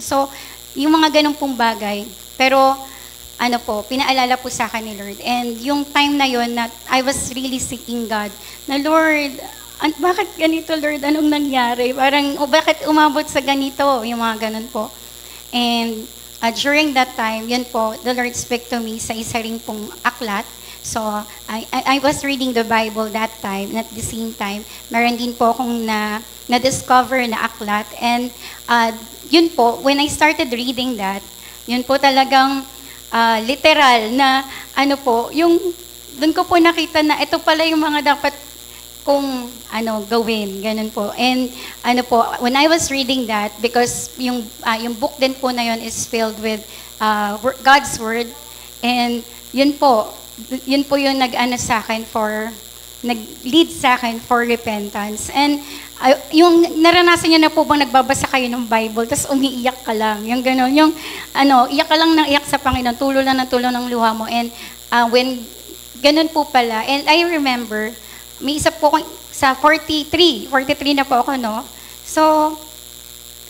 So, yung mga ganun pong bagay. Pero, ano po, pinaalala po sa akin ni Lord. And yung time na yon na I was really seeking God, na Lord, bakit ganito Lord? Anong nangyari? Parang, bakit umabot sa ganito? Yung mga ganun po. And during that time, yun po, the Lord spoke to me sa isa ring pong aklat. So, I was reading the Bible that time, and at the same time, meron din po akong na-discover na aklat. And yun po, when I started reading that, yun po talagang literal na ano po, yung doon ko po nakita na ito pala yung mga dapat kung gawin, ganun po. And ano po, when I was reading that, because yung book din po na yun is filled with God's word, and yun po yung nag-lead sa akin for repentance. And yung naranasan niyo na po bang nagbabasa kayo ng Bible, tapos umiiyak ka lang, yung gano'n, yung iyak ka lang ng iyak sa Panginoon, tulo lang ng tulo ng luha mo. And when ganun po pala, and I remember, may isa po sa 43 na po ako, no? So,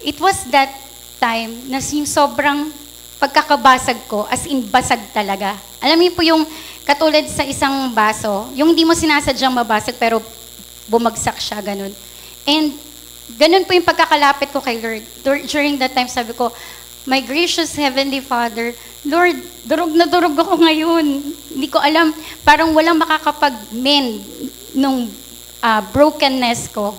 it was that time na yung sobrang pagkakabasag ko, as in basag talaga. Alam niyo po yung katulad sa isang baso, yung hindi mo sinasadyang mabasag pero bumagsak siya, ganun. And ganun po yung pagkakalapit ko kay Lord. During that time, sabi ko, my gracious Heavenly Father, Lord, durog na durog ako ngayon. Hindi ko alam, parang walang makakapag-mend nung brokenness ko,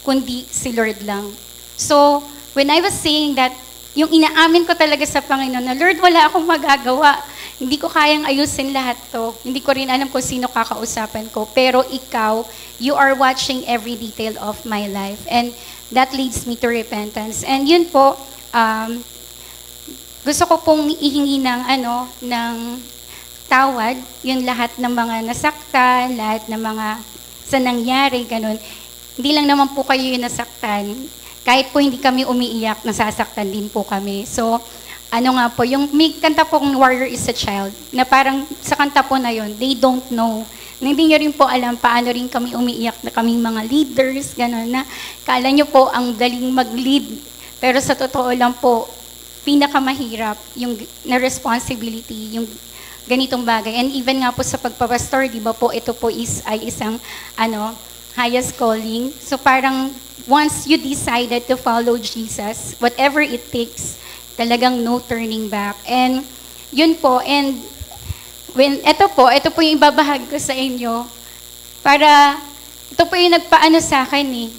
kundi si Lord lang. So, when I was saying that, yung inaamin ko talaga sa Panginoon na, Lord, wala akong magagawa. Hindi ko kayang ayusin lahat to. Hindi ko rin alam kung sino kakausapan ko. Pero ikaw, you are watching every detail of my life. And that leads me to repentance. And yun po, gusto ko pong ihingi ng tawad, yung lahat ng mga nasaktan, lahat ng mga sa nangyari, ganun. Hindi lang naman po kayo yung nasaktan. Kahit po hindi kami umiiyak, nasasaktan din po kami. So, yung may kanta pong Warrior is a Child, na parang sa kanta po na yun, they don't know. Na hindi nyo rin po alam paano rin kami umiiyak na kaming mga leaders, gano'n na. Kala nyo po ang daling mag-lead. Pero sa totoo lang po, pinakamahirap yung na responsibility, yung ganitong bagay. And even nga po sa pagpapastor, di ba po, ito po ay isang highest calling. So parang once you decided to follow Jesus, whatever it takes, talagang no turning back. And yun po, and ito po yung ibabahagi ko sa inyo, para, ito po yung nagpaano sa akin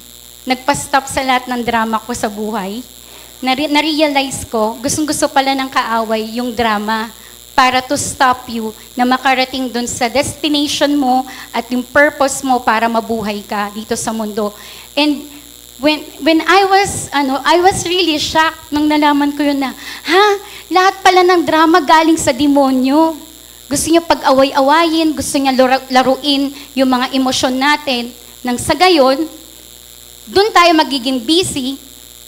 nagpa-stop sa lahat ng drama ko sa buhay. Na-realize ko, gustong-gusto pala ng kaaway yung drama para to stop you na makarating dun sa destination mo at yung purpose mo para mabuhay ka dito sa mundo. And when I was really shocked nung nalaman ko yun na, lahat pala ng drama galing sa demonyo. Gusto niya pag-away-awayin, gusto niya laruin yung mga emosyon natin. Nang sa gayon, dun tayo magiging busy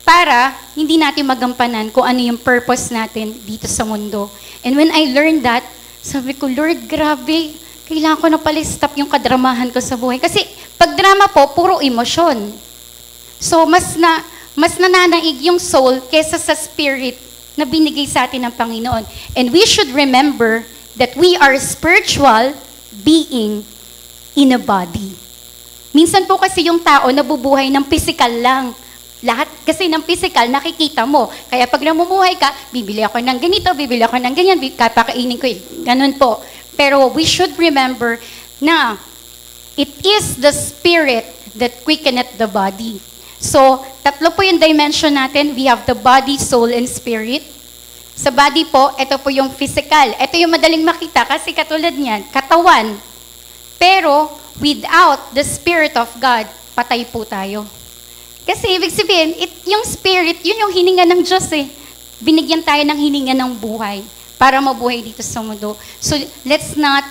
para hindi natin magampanan kung ano yung purpose natin dito sa mundo. And when I learned that, sabi ko, Lord, grabe, kailangan ko na pala stop yung kadramahan ko sa buhay. Kasi pag drama po, puro emosyon. So, mas nananaig yung soul kesa sa spirit na binigay sa atin ng Panginoon. And we should remember that we are spiritual being in a body. Minsan po kasi yung tao nabubuhay ng physical lang. Lahat kasi ng physical nakikita mo. Kaya pag namumuhay ka, bibili ako ng ganito, bibili ako ng ganyan, kapakainin ko ganun po. Pero we should remember na it is the spirit that quickeneth the body. So, tatlo po yung dimension natin. We have the body, soul, and spirit. Sa body po, ito po yung physical. Ito yung madaling makita kasi katulad niyan, katawan. Pero, without the Spirit of God, patay po tayo. Kasi ibig sabihin, yung spirit, yun yung hininga ng Diyos Binigyan tayo ng hininga ng buhay para mabuhay dito sa mundo. So, let's not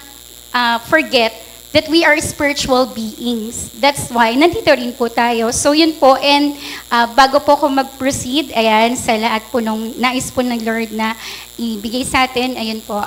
forget that we are spiritual beings. That's why, nandito rin po tayo. So, yun po. And bago po ako mag-proceed, ayan, sa lahat po nung nais po ng Lord na ibigay sa atin, ayan po,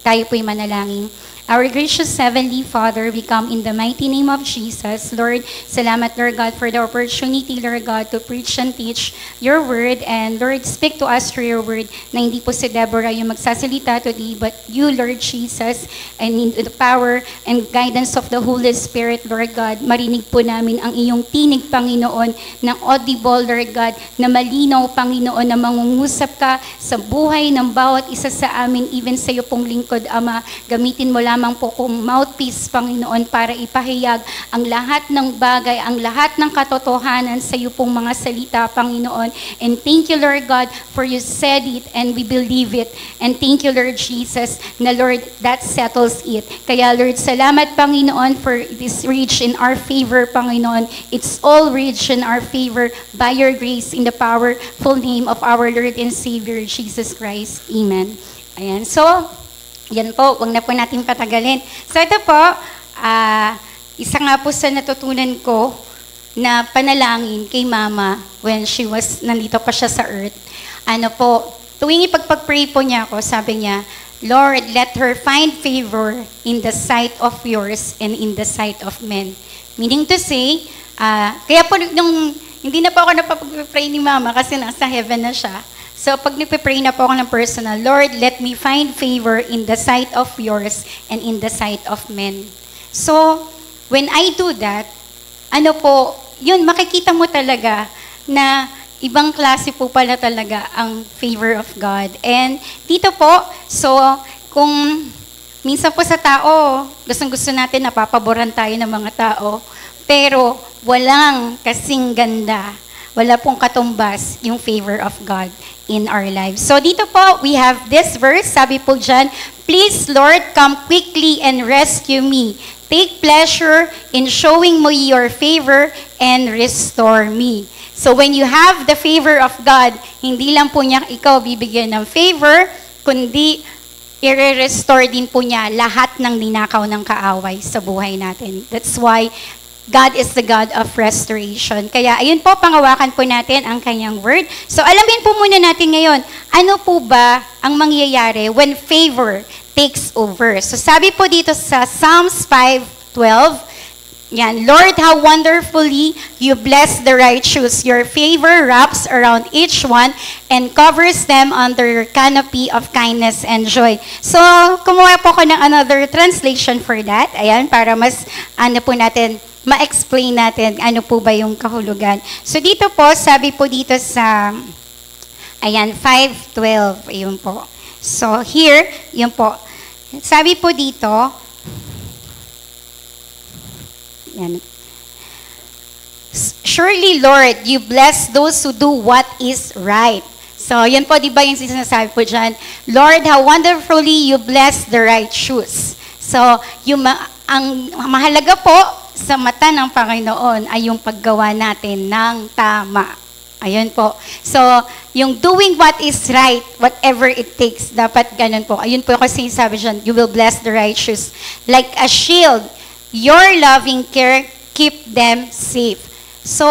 tayo po'y manalangin. Our gracious Heavenly Father, we come in the mighty name of Jesus. Lord, salamat, Lord God, for the opportunity, Lord God, to preach and teach your word. And Lord, speak to us through your word na hindi po si Deborah yung magsasalita today, but you, Lord Jesus, and in the power and guidance of the Holy Spirit, Lord God, marinig po namin ang iyong tinig, Panginoon, ng audible, Lord God, na malinaw, Panginoon, na mangungusap ka sa buhay ng bawat isa sa amin, even sa iyo pong lingkod, Ama. Gamitin mo lamang po kung mouthpiece, Panginoon, para ipahayag ang lahat ng bagay, ang lahat ng katotohanan sa iyo pong mga salita, Panginoon. And thank you, Lord God, for you said it and we believe it. And thank you, Lord Jesus, na Lord, that settles it. Kaya Lord, salamat, Panginoon, for this reach in our favor, Panginoon. It's all reach in our favor by your grace in the powerful name of our Lord and Savior, Jesus Christ. Amen. Ayan. So, yan po, wag na po natin patagalin. So ito po, isa nga po sa natutunan ko na panalangin kay Mama when nandito pa siya sa earth. Ano po, tuwing ipagpag-pray po niya ako, sabi niya, Lord, let her find favor in the sight of yours and in the sight of men. Meaning to say, kaya po nung hindi na po ako napapag-pray ni Mama kasi nasa heaven na siya. So, pag nagpe-pray na po ako ng personal, Lord, let me find favor in the sight of yours and in the sight of men. So, when I do that, ano po, yun, makikita mo talaga na ibang klase po pala talaga ang favor of God. And dito po, so, kung minsan po sa tao, gustong-gusto natin, napapaboran tayo ng mga tao, pero walang kasing ganda. Wala pong katumbas yung favor of God in our lives. So dito po, we have this verse. Sabi po dyan, please, Lord, come quickly and rescue me. Take pleasure in showing me your favor and restore me. So when you have the favor of God, hindi lang po niya ikaw bibigyan ng favor, kundi i-restore din po niya lahat ng ninakaw ng kaaway sa buhay natin. That's why God is the God of restoration. Kaya ayun po, pangawakan po natin ang kanyang word. So alamin po muna natin ngayon, ano po ba ang mangyayari when favor takes over? So sabi po dito sa Psalms 5:12, yan, Lord, how wonderfully you bless the righteous. Your favor wraps around each one and covers them under your canopy of kindness and joy. So, kumuha po ko ng another translation for that. Ayan, para mas, po natin, ma-explain natin ano po ba yung kahulugan. So, dito po, sabi po dito sa, 5:12, ayun po. So, here, yun po. Sabi po dito, yan. Surely, Lord, you bless those who do what is right. So, yan po, di ba yung sinasabi po dyan? Lord, how wonderfully you bless the righteous. So, ang mahalaga po sa mata ng Panginoon ay yung paggawa natin ng tama. Ayun po. So, yung doing what is right, whatever it takes, dapat ganun po. Ayun po kasi sabi dyan, you will bless the righteous. Like a shield, your loving care, keep them safe. So,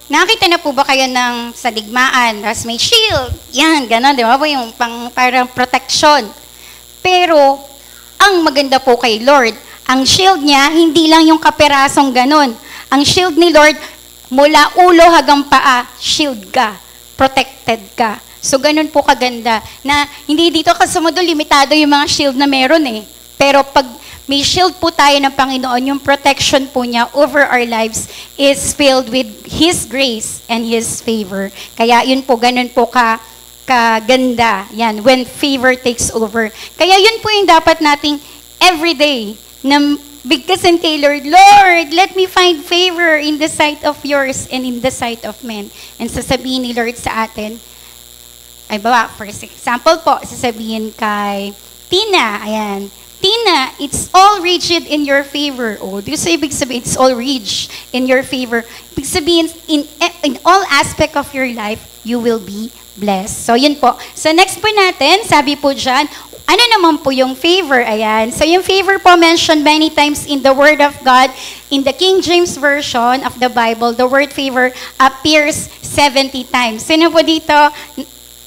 nakita na po ba kayo ng sa digmaan? Tapos may shield. Yan, gano'n, di ba po? Yung parang protection. Pero, ang maganda po kay Lord, ang shield niya, hindi lang yung kaperasong gano'n. Ang shield ni Lord, mula ulo hanggang paa, shield ka. Protected ka. So, ganun po kaganda. Na hindi dito sa mundo, limitado yung mga shield na meron eh. Pero pag may shield po tayo ng Panginoon, yung protection po niya over our lives is filled with His grace and His favor. Kaya yun po, ganun po kaganda. Yan, when favor takes over. Kaya yun po yung dapat nating everyday na bigkasin kay Lord, Lord, let me find favor in the sight of yours and in the sight of men. And sasabihin ni Lord sa atin, ay bawa, for example po, sasabihin kay Tina, ayan, Tina, it's all rigid in your favor. Oh, do you say ibig sabihin, it's all rich in your favor? Ibig sabihin, in all aspect of your life, you will be blessed. So, yun po. So, next po natin, sabi po dyan, ano naman po yung favor? Ayan. So, yung favor po mentioned many times in the Word of God. In the King James Version of the Bible, the word favor appears 70 times. Sino po dito?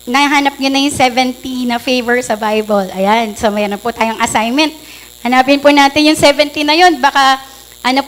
Nahanap nyo na yung 70 na favor sa Bible. Ayan. So, mayroon po tayong assignment. Hanapin po natin yung 70 na yun. Baka,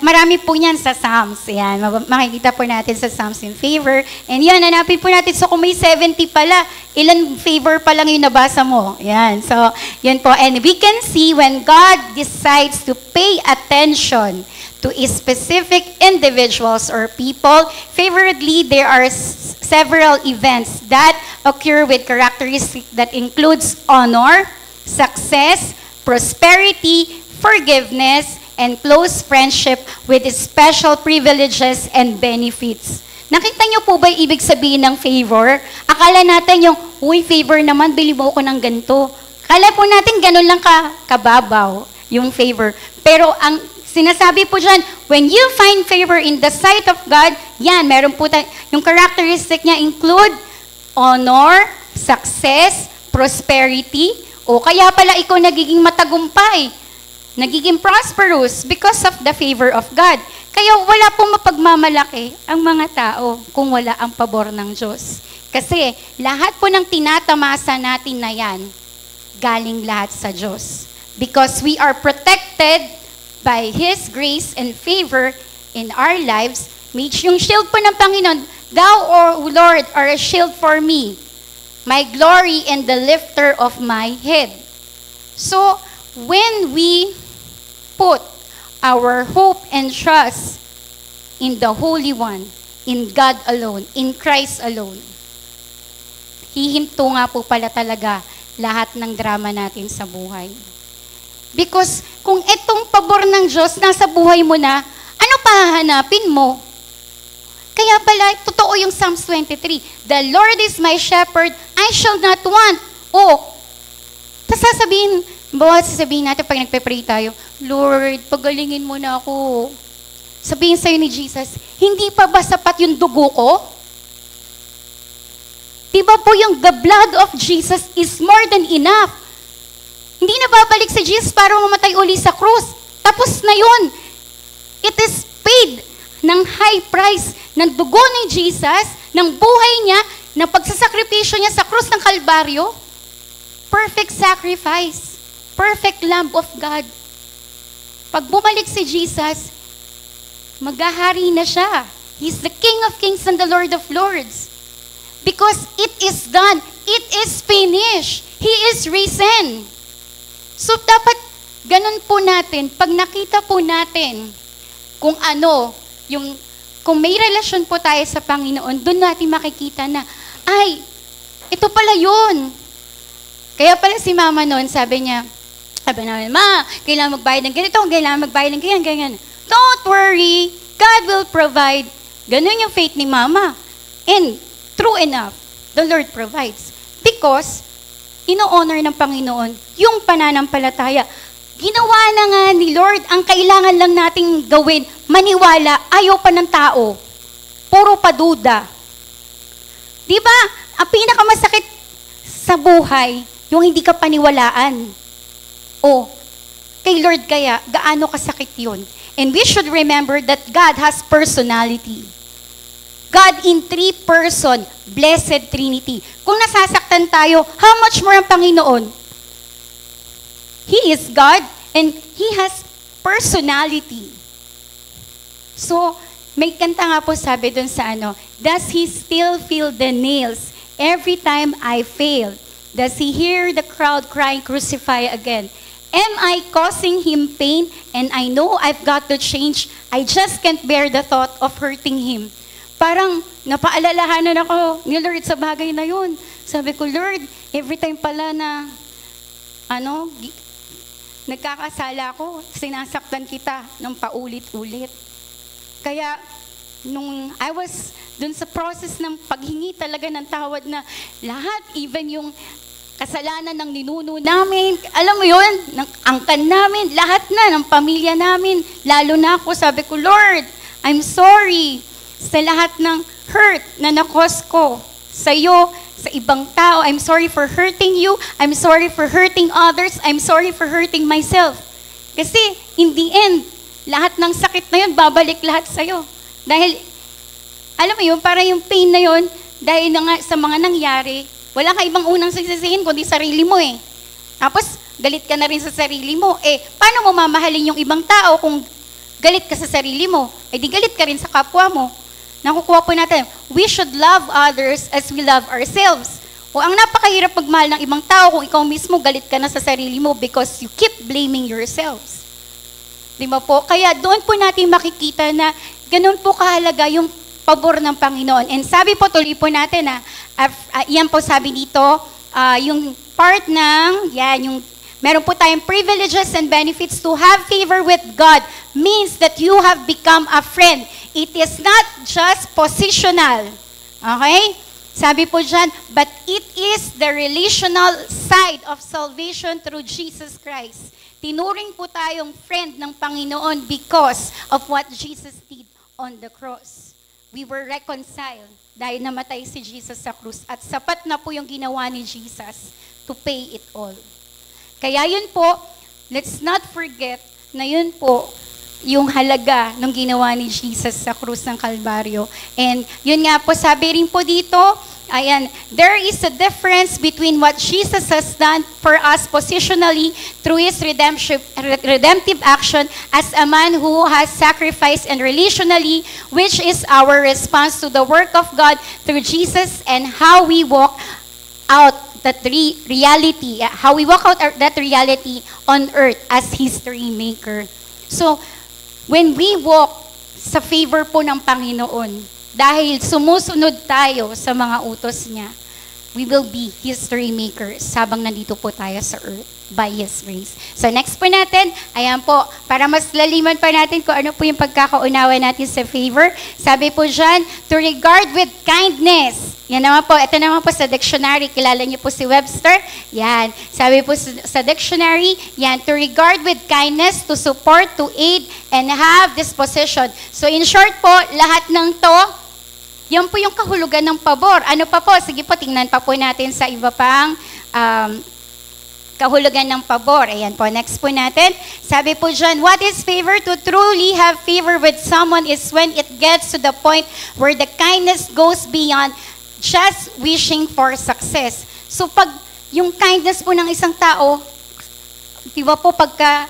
marami po yan sa Psalms. Yan, makikita po natin sa Psalms in favor. And yan, hanapin po natin. So kung may 70 pala, ilan favor pa lang yung nabasa mo? Yan, so yan po. And we can see when God decides to pay attention to specific individuals or people, favorably, there are several events that occur with characteristics that includes honor, success, prosperity, forgiveness, and close friendship with special privileges and benefits. Nakita niyo po ba yung ibig sabihin ng favor? Akala natin yung, favor naman, bili mo ko ng ganito. Akala po natin ganun lang kababaw yung favor. Pero ang sinasabi po dyan, when you find favor in the sight of God, yan, meron po yung characteristic niya include honor, success, prosperity, o kaya pala ikaw nagiging matagumpay, nagiging prosperous because of the favor of God. Kaya wala pong mapagmamalaki ang mga tao kung wala ang pabor ng Diyos. Kasi lahat po ng tinatamasa natin na yan, galing lahat sa Diyos. Because we are protected by His grace and favor in our lives. Yung shield po ng Panginoon, Thou, O Lord, are a shield for me, my glory and the lifter of my head. So, when we put our hope and trust in the Holy One, in God alone, in Christ alone, hihinto nga po pala talaga lahat ng drama natin sa buhay. Because kung itong pabor ng Diyos nasa buhay mo na, ano pa hahanapin mo? Kaya pala, totoo yung Psalms 23. The Lord is my shepherd, I shall not want. Tapos sasabihin natin pag nagpe-pray tayo, Lord, pagalingin mo na ako. Sabihin sa'yo ni Jesus, hindi pa ba sapat yung dugo ko? Diba po yung the blood of Jesus is more than enough. Hindi na babalik si Jesus para mamatay uli sa krus. Tapos na yun. It is paid ng high price ng dugo ni Jesus, ng buhay niya, ng pagsasakripisyo niya sa krus ng Kalbaryo. Perfect sacrifice. Perfect Lamb of God. Pag bumalik si Jesus, maghahari na siya. He's the King of Kings and the Lord of Lords. Because it is done. It is finished. He is risen. So dapat ganun po natin, pag nakita po natin kung kung may relasyon po tayo sa Panginoon, doon natin makikita na, ay, ito pala yun. Kaya pala si Mama noon, sabi namin, Ma, kailangan magbayad ng ganito, kailangan magbayad ng ganyan. Don't worry, God will provide. Ganun yung faith ni Mama. And true enough, the Lord provides. Because, ino-honor ng Panginoon yung pananampalataya. Ginawa na nga ni Lord, ang kailangan lang nating gawin, maniwala, ayaw pa ng tao. Puro paduda. Diba? Ang pinakamasakit sa buhay, yung hindi ka paniwalaan. Kay Lord kaya, gaano kasakit yun? And we should remember that God has personality. God in 3 person, Blessed Trinity. Kung nasasaktan tayo, how much more ang Panginoon? He is God and He has personality. So, may kanta nga po sabi dun sa does He still feel the nails every time I fail? Does He hear the crowd crying, crucify again? Am I causing Him pain and I know I've got to change? I just can't bear the thought of hurting Him. Parang napaalalahanan ako ni Lord sa bagay na yun. Sabi ko, Lord, every time pala na nagkakasala ko, sinasaktan kita ng paulit-ulit. Kaya, nung I was dun sa process ng paghingi talaga ng tawad na lahat, even yung kasalanan ng ninuno namin, alam mo yun, ng angkan namin, lahat na, ng pamilya namin, lalo na ako, sabi ko, Lord, I'm sorry sa lahat ng hurt na nakos ko sa iyo, sa ibang tao. I'm sorry for hurting you. I'm sorry for hurting others. I'm sorry for hurting myself. Kasi, in the end, lahat ng sakit na yun, babalik lahat sa'yo. Dahil, alam mo yun, para yung pain na yun, dahil na nga sa mga nangyari, wala ka ibang unang sisisihin kundi sarili mo eh. Tapos, galit ka na rin sa sarili mo. Paano mo mamahalin yung ibang tao kung galit ka sa sarili mo? Di galit ka rin sa kapwa mo. Nakukuha po natin, we should love others as we love ourselves. Ang napakahirap magmahal ng ibang tao kung ikaw mismo galit ka na sa sarili mo because you keep blaming yourselves. Di ba po? Kaya doon po natin makikita na ganun po kahalaga yung pabor ng Panginoon. And sabi po, tuloy po natin yan po sabi dito, yung part ng, yung meron po tayong privileges and benefits to have favor with God means that you have become a friend. It is not just positional. Okay? Sabi po dyan, but it is the relational side of salvation through Jesus Christ. Tinuring po tayong friend ng Panginoon because of what Jesus did on the cross. We were reconciled dahil namatay si Jesus sa krus. At sapat na po yung ginawa ni Jesus to pay it all. Kaya yun po, let's not forget na yun po yung halaga ng ginawa ni Jesus sa krus ng Kalbaryo. And yun nga po, sabi rin po dito, there is a difference between what Jesus has done for us positionally through His redemptive action as a man who has sacrificed, and relationally, which is our response to the work of God through Jesus, and how we walk out that reality, how we walk out that reality on earth as history maker. So, when we walk sa favor po ng Panginoon, dahil sumusunod tayo sa mga utos niya, we will be history makers habang nandito po tayo sa earth by His grace. So next po natin, ayan po, para mas laliman pa natin kung ano po yung pagkakaunawa natin sa favor. Sabi po dyan, to regard with kindness. Yan naman po, ito naman po sa dictionary, kilala niyo po si Webster. Yan, sabi po sa dictionary, yan, to regard with kindness, to support, to aid, and have disposition. So in short po, lahat ng to, yan po yung kahulugan ng pabor. Ano pa po? Sige po, tingnan pa po natin sa iba pang kahulugan ng pabor. Ayan po, next po natin. Sabi po dyan, what is favor? To truly have favor with someone is when it gets to the point where the kindness goes beyond just wishing for success. So pag yung kindness po ng isang tao, di ba po pagka,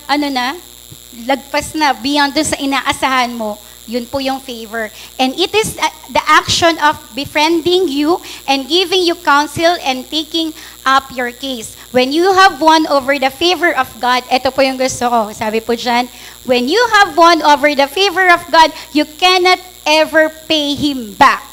lagpas na, beyond dun sa inaasahan mo, yun po yung favor. And it is the action of befriending you and giving you counsel and taking up your case. When you have won over the favor of God, ito po yung gusto ko. Sabi po dyan, when you have won over the favor of God, you cannot ever pay Him back.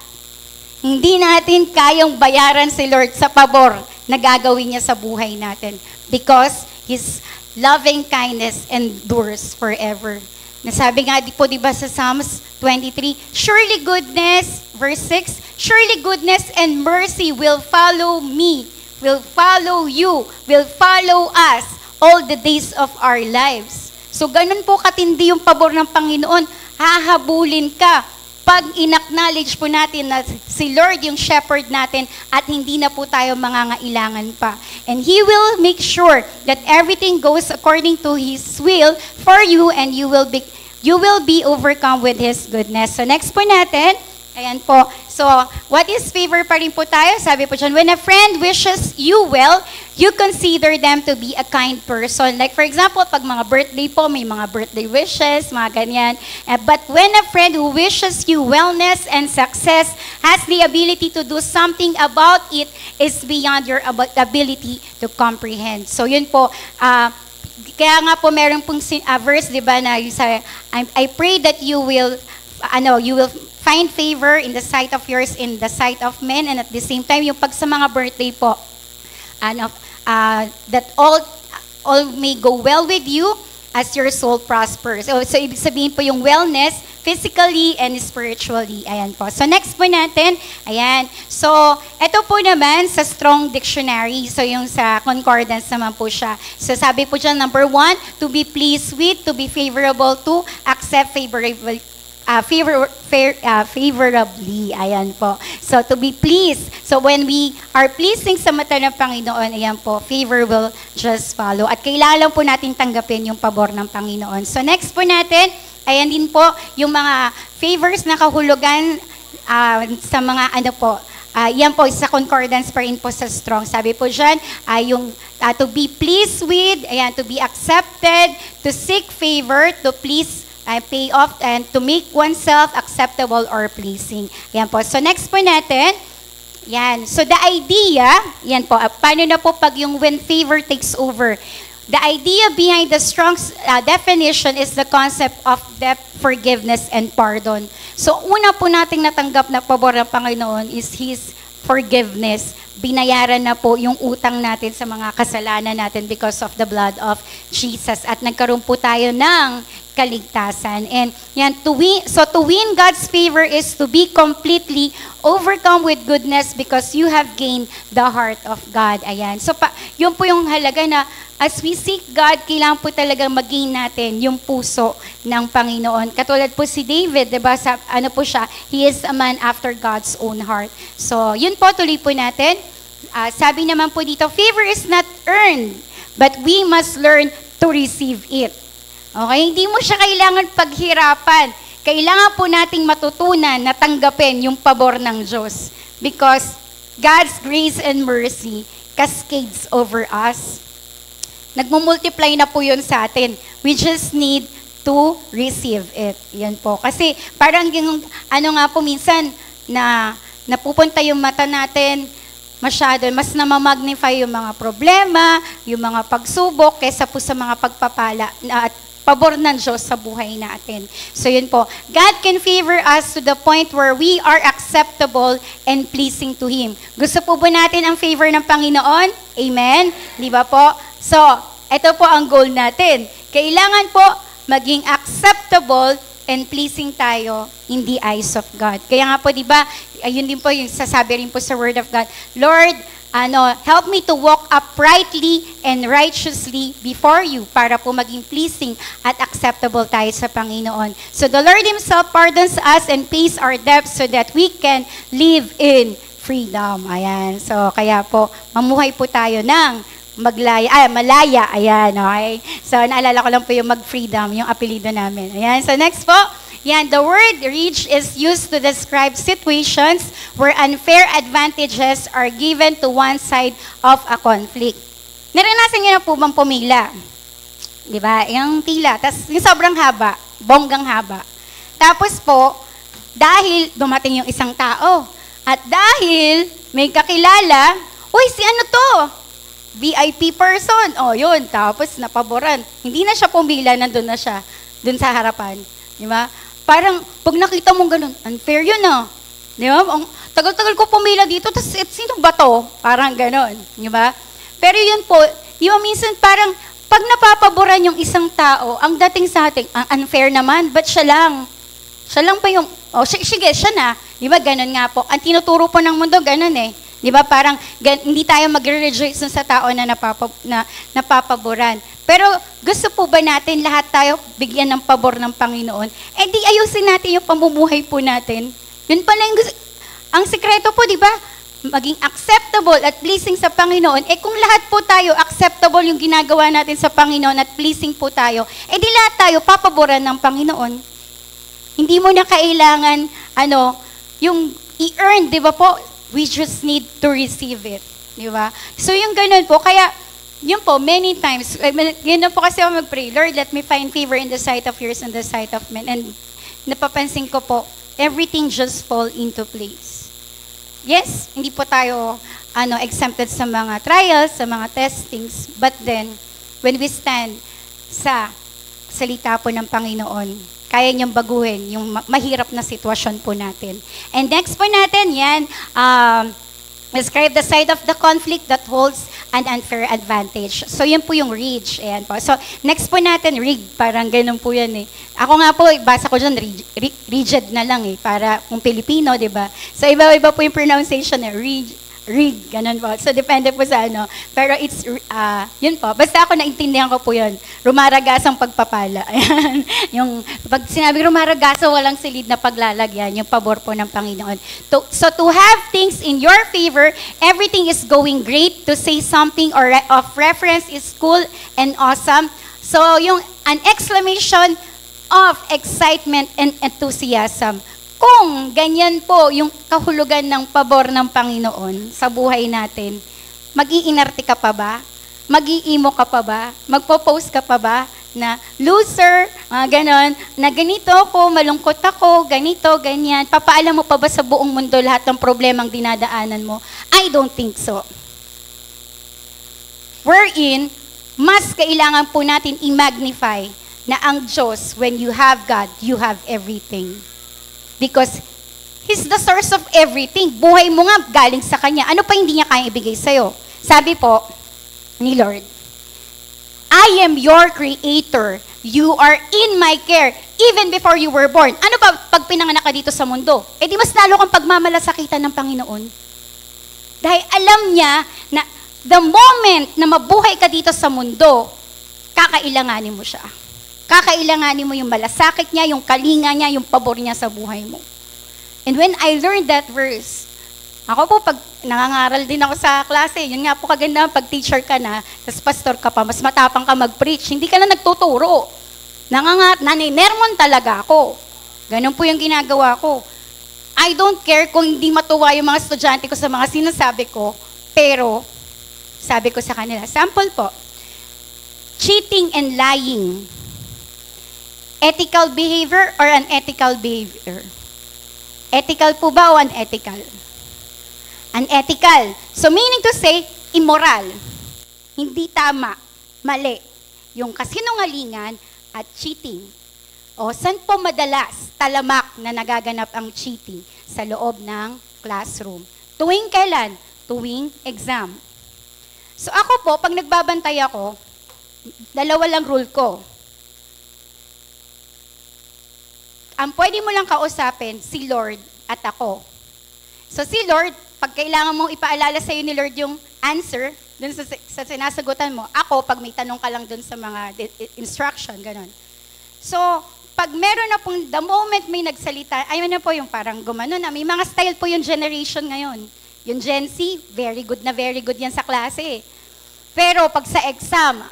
Hindi natin kayang bayaran si Lord sa pabor na gagawin niya sa buhay natin because His loving kindness endures forever. Nasabi nga po diba sa Psalms 23, surely goodness, verse 6, surely goodness and mercy will follow me, will follow you, will follow us all the days of our lives. So ganun po katindi yung pabor ng Panginoon, hahabulin ka pag in-acknowledge po natin na si Lord yung shepherd natin at hindi na po tayo mangangailangan pa. And He will make sure that everything goes according to His will for you and you will be overcome with His goodness. So next po natin, ayan po. So, what is favor pa rin po tayo? Sabi po dyan, when a friend wishes you well, you consider them to be a kind person. Like for example, pag mga birthday po, may mga birthday wishes, mga ganyan. But when a friend who wishes you wellness and success has the ability to do something about it, is beyond your ability to comprehend. So yun po, kaya nga po meron pong verse, di ba, na I pray that you will find favor in the sight of yours, in the sight of men, and at the same time, yung pag sa mga birthday po, that all may go well with you as your soul prospers. So ibig sabihin po yung wellness, physically and spiritually. Ayan po. So next po natin, ayan. So ito po naman sa Strong Dictionary. So yung sa concordance naman po siya. So sabi po dyan, number 1, to be pleased with, to be favorable to, accept favorably. Favorably. Ayan po. So, to be pleased. So, when we are pleasing sa mata ng Panginoon, ayan po, favor will just follow. At kailangan po natin tanggapin yung pabor ng Panginoon. So, next po natin, ayan din po, yung mga favors na kahulugan sa mga Yan po, sa concordance pa rin po sa Strong. Sabi po dyan, yung to be pleased with, ayan, to be accepted, to seek favor, to please, pay off, and to make oneself acceptable or pleasing. Ayan po. So next po natin, yan. So the idea, yan po, paano na po pag yung when favor takes over? The idea behind the strong definition is the concept of debt, forgiveness, and pardon. So una po nating natanggap na pabor ng Panginoon is His forgiveness. Binayaran na po yung utang natin sa mga kasalanan natin because of the blood of Jesus. At nagkaroon po tayo ng kaligtasan. And yan, to win God's favor is to be completely overcome with goodness because you have gained the heart of God. Ayan. So yun po yung halaga na as we seek God, kailangan po talagang maging natin yung puso ng Panginoon. Katulad po si David, diba? Ano po siya? He is a man after God's own heart. So, yun po, tuloy po natin. Sabi naman po dito, favor is not earned, but we must learn to receive it. Okay? Hindi mo siya kailangan paghirapan. Kailangan po nating matutunan na tanggapin yung pabor ng Diyos. Because God's grace and mercy cascades over us. Nagmumultiply na po yun sa atin. We just need to receive it. Yan po. Kasi parang yung, nga po minsan, na napupunta yung mata natin, masyado, mas namamagnify yung mga problema, yung mga pagsubok, kaysa po sa mga pagpapala at pabor ng Diyos sa buhay natin. So yun po. God can favor us to the point where we are acceptable and pleasing to Him. Gusto po ba natin ang favor ng Panginoon? Amen? Di ba po? So, ito po ang goal natin. Kailangan po maging acceptable and pleasing tayo in the eyes of God. Kaya nga po, di ba, ayun din po yung sasabi rin po sa Word of God, Lord, help me to walk uprightly and righteously before you para po maging pleasing at acceptable tayo sa Panginoon. So the Lord Himself pardons us and pays our debts so that we can live in freedom. Ayan. So kaya po, mamuhay po tayo ng malaya. Ayan, okay? So naalala ko lang po yung mag-freedom, yung apelido namin. Ayan. So next po, yan, the word rich is used to describe situations where unfair advantages are given to one side of a conflict. Naranasan niyo na po bang pumila? Di ba? Yung pila, tas yung sobrang haba, bonggang haba. Tapos po, dahil dumating yung isang tao, at dahil may kakilala, uy, si ano to? VIP person. O, yun. Tapos napaboran. Hindi na siya pumila, nandun na siya. Dun sa harapan. Di ba? Parang, pag nakita mong ganun, unfair yun ah. Di ba? Tagal-tagal ko pumila dito, tapos sino ba to? Parang ganun. Di ba? Pero yun po, di ba minsan parang, pag napapaboran yung isang tao, ang dating sa atin, ang unfair naman, ba't siya lang? Siya lang pa yung, sige, siya na. Di ba? Ganun nga po. Ang tinuturo po ng mundo, ganun eh. Di ba? Parang hindi tayo magre-rejoice sa tao na napapaboran. Pero gusto po ba natin lahat tayo bigyan ng pabor ng Panginoon? Eh di ayusin natin yung pamumuhay po natin. Yun pala yung ang sikreto po, di ba? Maging acceptable at pleasing sa Panginoon. Eh kung lahat po tayo acceptable yung ginagawa natin sa Panginoon at pleasing po tayo, eh di lahat tayo papaboran ng Panginoon. Hindi mo na kailangan, yung i-earn, di ba po? We just need to receive it. Di ba? So yung ganun po, kaya, yun po, many times, yun na po kasi ako mag-pray, Lord, let me find favor in the sight of yours and the sight of men. And napapansin ko po, everything just fall into place. Yes, hindi po tayo exempted sa mga trials, sa mga testings, but then, when we stand sa salita po ng Panginoon, kaya niyang baguhin yung mahirap na sitwasyon po natin. And next po natin, yan, describe the side of the conflict that holds an unfair advantage. So, yun po yung rage. Ayan po. So, next po natin, rig. Parang ganun po yan eh. Ako nga po, basa ko dyan, rigid na lang eh. Para kung Pilipino, di ba? So, iba-iba po yung pronunciation eh. Rig, ganun po. So, depende po sa Pero it's, yun po. Basta ako naintindihan ko po yun. Rumaragas ang pagpapala. Ayan. Yung, pag sinabi rumaragas, walang silid na paglalagyan. Yung pabor po ng Panginoon. So, to have things in your favor, everything is going great. To say something of reference is cool and awesome. So, yung an exclamation of excitement and enthusiasm. Kung ganyan po yung kahulugan ng pabor ng Panginoon sa buhay natin, mag-iinarte ka pa ba? Mag-iimo ka pa ba? Magpo-post ka pa ba na loser, ganon, na ganito ako, malungkot ako, ganito, ganyan. Papaalam mo pa ba sa buong mundo lahat ng problemang dinadaanan mo? I don't think so. Wherein, mas kailangan po natin i-magnify na ang Diyos, when you have God, you have everything. Because He's the source of everything. Buhay mo nga galing sa Kanya. Ano pa hindi niya kaya ibigay sa'yo? Sabi po ni Lord, I am your creator. You are in my care even before you were born. Ano ba pag pinanganak ka dito sa mundo? Eh di mas lalo kang pagmamalasakitan ng Panginoon. Dahil alam niya na the moment na mabuhay ka dito sa mundo, kakailanganin mo siya. Kakailanganin mo yung malasakit niya, yung kalinga niya, yung pabor niya sa buhay mo. And when I learned that verse, ako po, pag nangangaral din ako sa klase, yun nga po kaganda, pag teacher ka na, tas pastor ka pa, mas matapang ka mag-preach, hindi ka na nagtuturo. Naninermon talaga ako. Ganun po yung ginagawa ko. I don't care kung hindi matuwa yung mga estudyante ko sa mga sinasabi ko, pero sabi ko sa kanila, sample po, cheating and lying, ethical behavior or unethical behavior? Ethical po ba o unethical? Unethical. So meaning to say, immoral. Hindi tama, mali. Yung kasinungalingan at cheating. O saan po madalas talamak na nagaganap ang cheating? Sa loob ng classroom. Tuwing kailan? Tuwing exam. So ako po, pag nagbabantay ako, dalawa lang rule ko. Ang pwede mo lang kausapin, si Lord at ako. So si Lord, pag kailangan mong ipaalala sa iyo ni Lord yung answer, dun sa sinasagutan mo, ako, pag may tanong ka lang dun sa mga instruction, gano'n. So, pag meron na pong, the moment may nagsalita, ayun na po yung parang gumano na, may mga style po yung generation ngayon. Yung Gen Z, very good yan sa klase. Pero pag sa exam,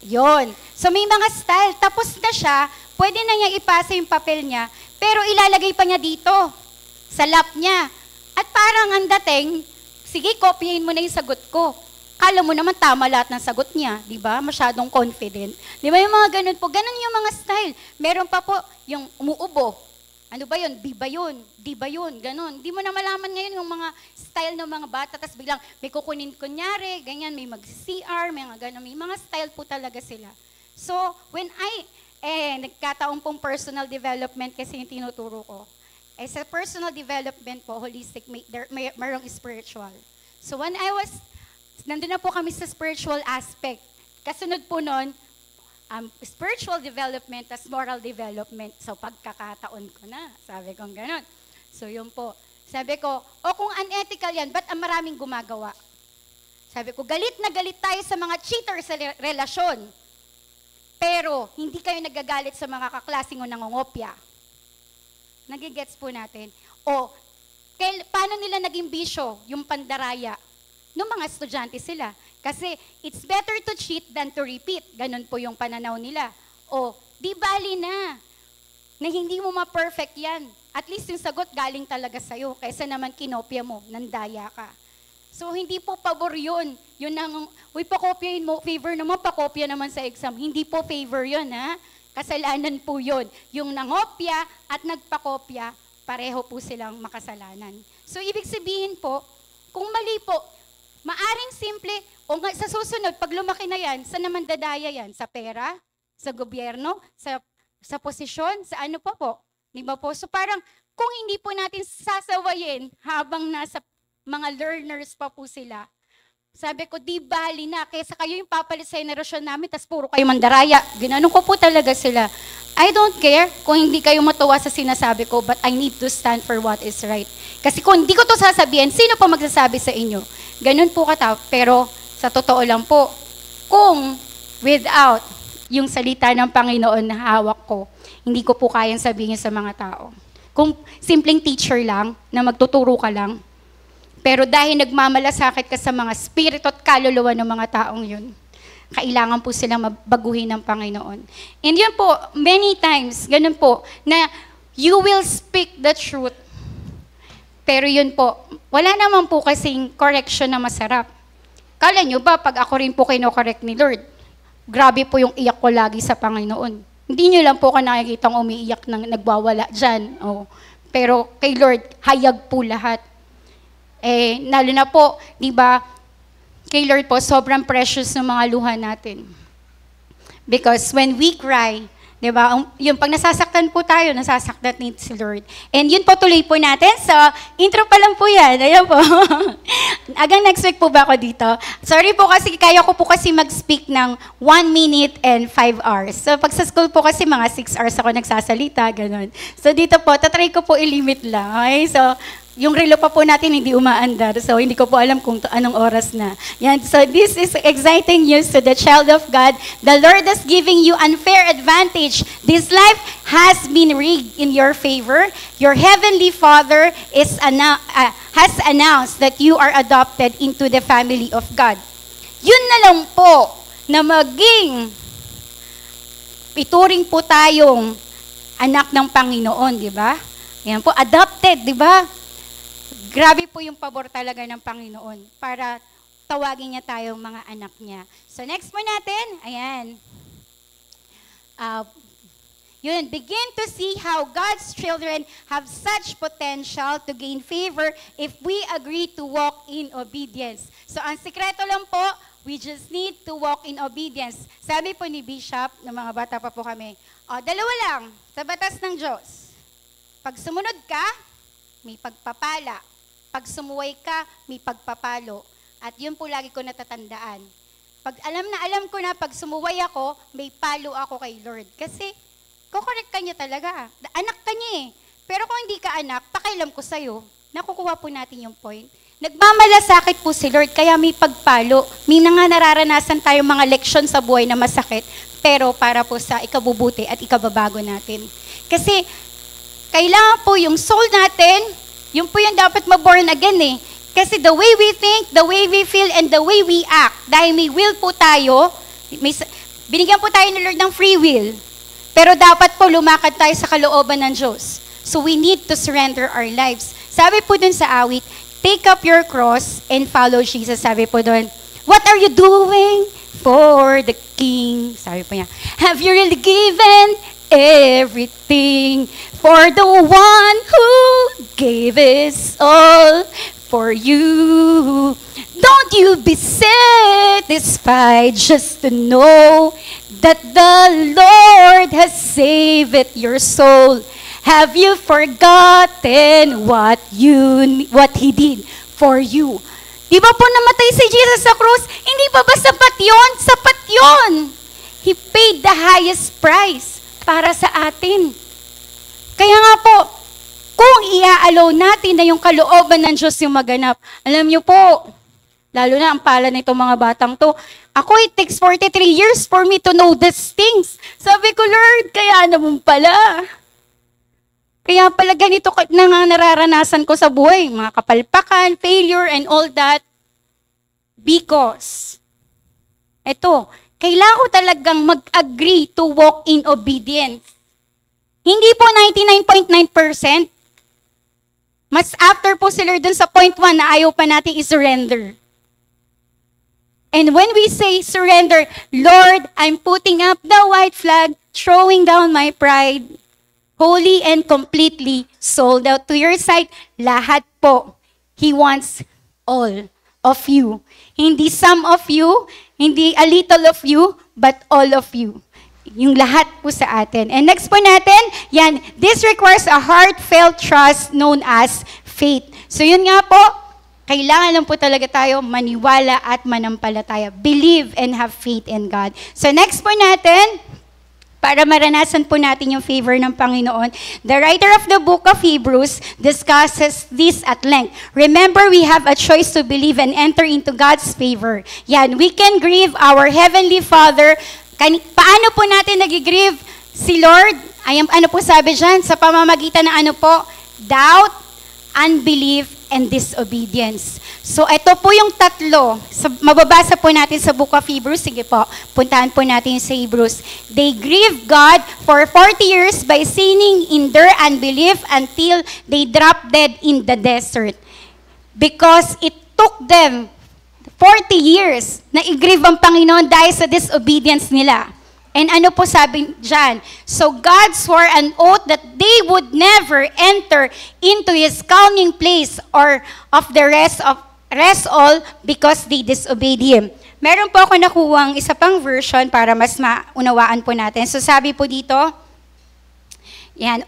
yon. So may mga style, tapos na siya, pwede na niya ipasa yung papel niya, pero ilalagay pa niya dito, sa lap niya. At parang ang dating, sige, kopyahin mo na yung sagot ko. Kala mo naman tama lahat ng sagot niya, di ba? Masyadong confident. Di ba yung mga ganun po? Ganun yung mga style. Meron pa po yung umuubo. Ano ba yun? Di ba yun? Di ba yun? Ganun. Di mo na malaman ngayon yung mga style ng mga bata, tapos biglang may kukunin kunyari, ganyan, may mag-CR, may mga ganun. May mga style po talaga sila. So, when nagkataon pong personal development kasi yung tinuturo ko. Sa personal development po, holistic, mayroong spiritual. So when nandun na po kami sa spiritual aspect. Kasunod po nun, spiritual development as moral development. So pagkakataon ko na, sabi ko gano'n. So yun po. Sabi ko, kung unethical yan, ba't ang maraming gumagawa? Sabi ko, galit na galit tayo sa mga cheater sa relasyon. Pero hindi kayo nagagalit sa mga kaklaseng o nangongopya. Nagigets po natin. Paano nila naging bisyo yung pandaraya? Nung mga estudyante sila. Kasi it's better to cheat than to repeat. Ganun po yung pananaw nila. Di bali na hindi mo ma-perfect yan. At least yung sagot galing talaga sa'yo. Kaysa naman kinopya mo, nandaya ka. So hindi po pabor yun. Yun ang, pakopyahin mo, favor naman, pakopya naman sa exam. Hindi po favor yun, ha? Kasalanan po yun. Yung nangopya at nagpakopya, pareho po silang makasalanan. So, ibig sabihin po, kung mali po, maaring simple, sa susunod, pag lumaki na yan, saan naman dadaya yan? Sa pera? Sa gobyerno? Sa posisyon? Sa ano pa po? Di ba po? So, parang, kung hindi po natin sasawayin habang nasa mga learners pa po sila, sabi ko, di bali na, kaysa kayo yung papalit sa henerasyon namin, tas puro kayo mandaraya. Ginanong ko po talaga sila. I don't care kung hindi kayo matuwa sa sinasabi ko, but I need to stand for what is right. Kasi kung hindi ko to sasabihin, sino pa magsasabi sa inyo? Ganun po katao. Pero sa totoo lang po, kung without yung salita ng Panginoon na hawak ko, hindi ko po kayang sabihin sa mga tao. Kung simpleng teacher lang, na magtuturo ka lang, pero dahil nagmamalasakit ka sa mga spirito at kaluluwa ng mga taong yun, kailangan po silang mabaguhin ng Panginoon. And yun po, many times, ganun po, na you will speak the truth. Pero yun po, wala naman po kasing correction na masarap. Kala nyo ba, pag ako rin po kino-correct ni Lord, grabe po yung iyak ko lagi sa Panginoon. Hindi nyo lang po ako nakikitang umiiyak ng nagwawala dyan. Oh. Pero kay Lord, hayag po lahat. Lalo na po, di ba, kay Lord po, sobrang precious ng mga luha natin. Because when we cry, di ba, yung pag nasasaktan po tayo, nasasaktan din si Lord. And yun po, tuloy po natin. So, intro pa lang po yan. Ayan po. Hanggang next week po ba ako dito? Sorry po kasi, kaya ko po kasi mag-speak ng 1 minute and 5 hours. So, pag sa school po kasi, mga 6 hours ako nagsasalita, ganun. So, dito po, tatry ko po i-limit lang. Okay? So, yung relo pa po natin hindi umaandar. So, hindi ko po alam kung anong oras na. Yan. So, this is exciting news to the child of God. The Lord is giving you unfair advantage. This life has been rigged in your favor. Your heavenly Father has announced that you are adopted into the family of God. Yun na lang po na maging ituring po tayong anak ng Panginoon, di ba? Yan po, adopted, di ba? Grabe po yung pabor talaga ng Panginoon para tawagin niya tayong mga anak niya. So next po natin, ayan. Yun, begin to see how God's children have such potential to gain favor if we agree to walk in obedience. So ang sikreto lang po, we just need to walk in obedience. Sabi po ni Bishop, ng mga bata pa po kami, dalawa lang, sa batas ng Diyos. Pag sumunod ka, may pagpapala. Pag sumuway ka, may pagpapalo. At yun po lagi ko natatandaan. Pag alam ko na pag sumuway ako, may palo ako kay Lord. Kasi, kukorek ka niya talaga. Anak ka niya eh. Pero kung hindi ka anak, pakialam ko sa'yo. Nakukuha po natin yung point. Nagmamalasakit po si Lord, kaya may pagpalo. May nararanasan tayong mga leksyon sa buhay na masakit, pero para po sa ikabubuti at ikababago natin. Kasi, kailangan po yung soul natin, yung po yung dapat ma-born again eh. Kasi the way we think, the way we feel, and the way we act, dahil may will po tayo, binigyan po tayo ng Lord ng free will, pero dapat po lumakad tayo sa kalooban ng Diyos. So we need to surrender our lives. Sabi po dun sa awit, take up your cross and follow Jesus. Sabi po dun, what are you doing for the King? Sabi po niya, have you really given everything for the one who gave his all for you? Don't you be satisfied just to know that the Lord has saved your soul? Have you forgotten what He did for you? Di ba po namatay si Jesus sa krus? Hindi pa ba sapat yun? Sapat yun! He paid the highest price para sa atin. Kaya nga po, kung i-allow natin na yung kalooban ng Diyos yung maganap, alam niyo po, lalo na ang pala nitong mga batang to, it takes 43 years for me to know these things. Sabi ko, Lord, kaya naman pala. Kaya pala ganito na nga nararanasan ko sa buhay, mga kapalpakan, failure, and all that. Because, kailangan ko talagang mag-agree to walk in obedience. Hindi po 99.9%. Mas after po sila dun sa point 1 na ayaw pa natin i-surrender. And when we say surrender, Lord, I'm putting up the white flag, throwing down my pride, wholly and completely sold out to your sight. Lahat po. He wants all of you. Hindi some of you, hindi a little of you, but all of you. Yung lahat po sa atin. And next po natin, yan, this requires a heartfelt trust known as faith. So yun nga po, kailangan lang po talaga tayo maniwala at manampalataya. Believe and have faith in God. So next po natin, para maranasan po natin yung favor ng Panginoon, the writer of the book of Hebrews discusses this at length. Remember, we have a choice to believe and enter into God's favor. Yan, we can grieve our Heavenly Father. Paano po natin nag-grieve si Lord? Ano po sabi dyan? Sa pamamagitan ng doubt, unbelief, and disobedience. So ito po yung tatlo. Mababasa po natin sa Book of Hebrews. Sige po, puntahan po natin sa Hebrews. They grieved God for 40 years by sinning in their unbelief until they dropped dead in the desert. Because it took them 40 years na i-grieve ang Panginoon dahil sa disobedience nila. And ano po sabi dyan? So God swore an oath that they would never enter into His calming place or of the rest all because they disobeyed Him. Meron po ako nakuwang isa pang version para mas maunawaan po natin. So sabi po dito, yan,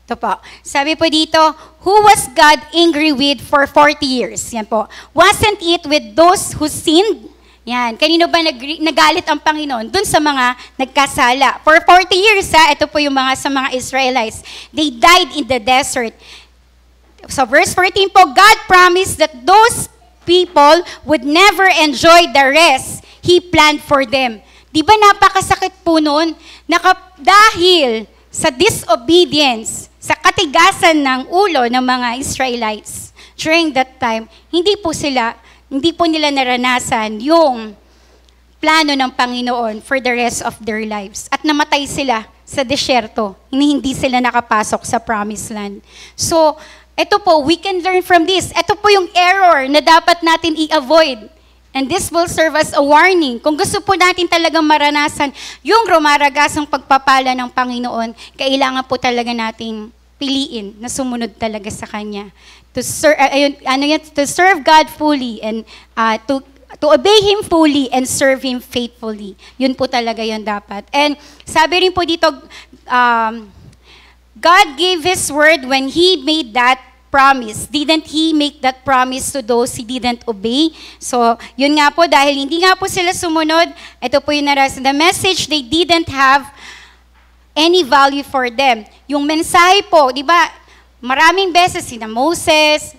ito po. Sabi po dito, who was God angry with for 40 years? Yan po. Wasn't it with those who sinned? Yan. Kanino ba nagalit ang Panginoon? Dun sa mga nagkasala. For 40 years, ito po yung sa mga Israelites. They died in the desert. So verse 14 po, God promised that those people would never enjoy the rest He planned for them. Di ba napakasakit po nun? Dahil sa disobedience, sa katigasan ng ulo ng mga Israelites, during that time, hindi po nila naranasan yung plano ng Panginoon for the rest of their lives. At namatay sila sa desyerto. Hindi sila nakapasok sa promised land. So, ito po, we can learn from this. Ito po yung error na dapat natin i-avoid. And this will serve as a warning. Kung gusto po natin talagang maranasan yung rumaragasang pagpapala ng Panginoon, kailangan po talaga nating piliin na sumunod talaga sa Kanya. To serve God fully and to obey Him fully and serve Him faithfully. Yun po talaga yun dapat. And sabi rin po dito, God gave His word when He made that promise. Didn't He make that promise to those He didn't obey? So, yun nga po, dahil hindi nga po sila sumunod, ito po yung narasan. The message, they didn't have any value for them. Yung mensahe po, di ba, maraming beses, sina Moses,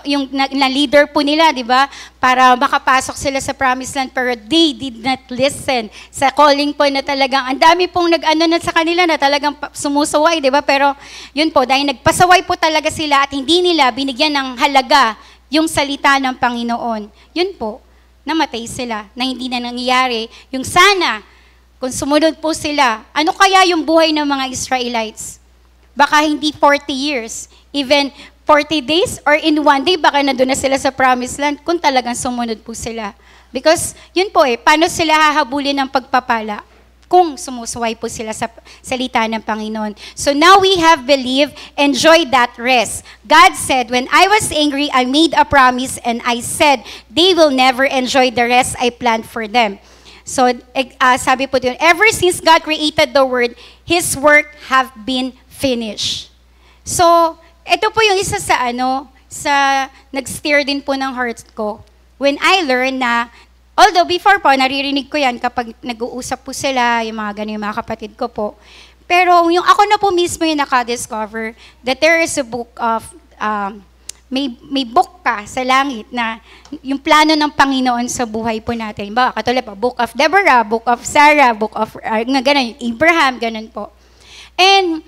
yung na-leader po nila, di ba, para makapasok sila sa promised land, pero they did not listen sa calling po na talagang, ang dami pong nag-ano na sa kanila na talagang sumusaway, di ba, pero yun po, dahil nagpasaway po talaga sila at hindi nila binigyan ng halaga yung salita ng Panginoon, yun po, namatay sila, na hindi na nangyayari, yung sana, kung sumunod po sila, ano kaya yung buhay ng mga Israelites? Baka hindi 40 years, even 40 days, or in one day, baka nandun na sila sa promised land kung talagang sumunod po sila. Because, yun po paano sila hahabulin ng pagpapala? Kung sumusuway po sila sa salita ng Panginoon. So now we have believed, enjoy that rest. God said, when I was angry, I made a promise, and I said, they will never enjoy the rest I planned for them. So, sabi po dito, ever since God created the world, His work have been finish. So, ito po yung isa sa nag-steer din po ng heart ko. When I learned na, although before po, naririnig ko yan kapag nag-uusap po sila, yung mga ganun, yung mga kapatid ko po. Pero yung ako na po mismo yung naka-discover that there is a book of, may book ka sa langit na yung plano ng Panginoon sa buhay po natin. Ba, katulad po, Book of Deborah, Book of Sarah, Book of, ganun, Abraham, ganun po. And,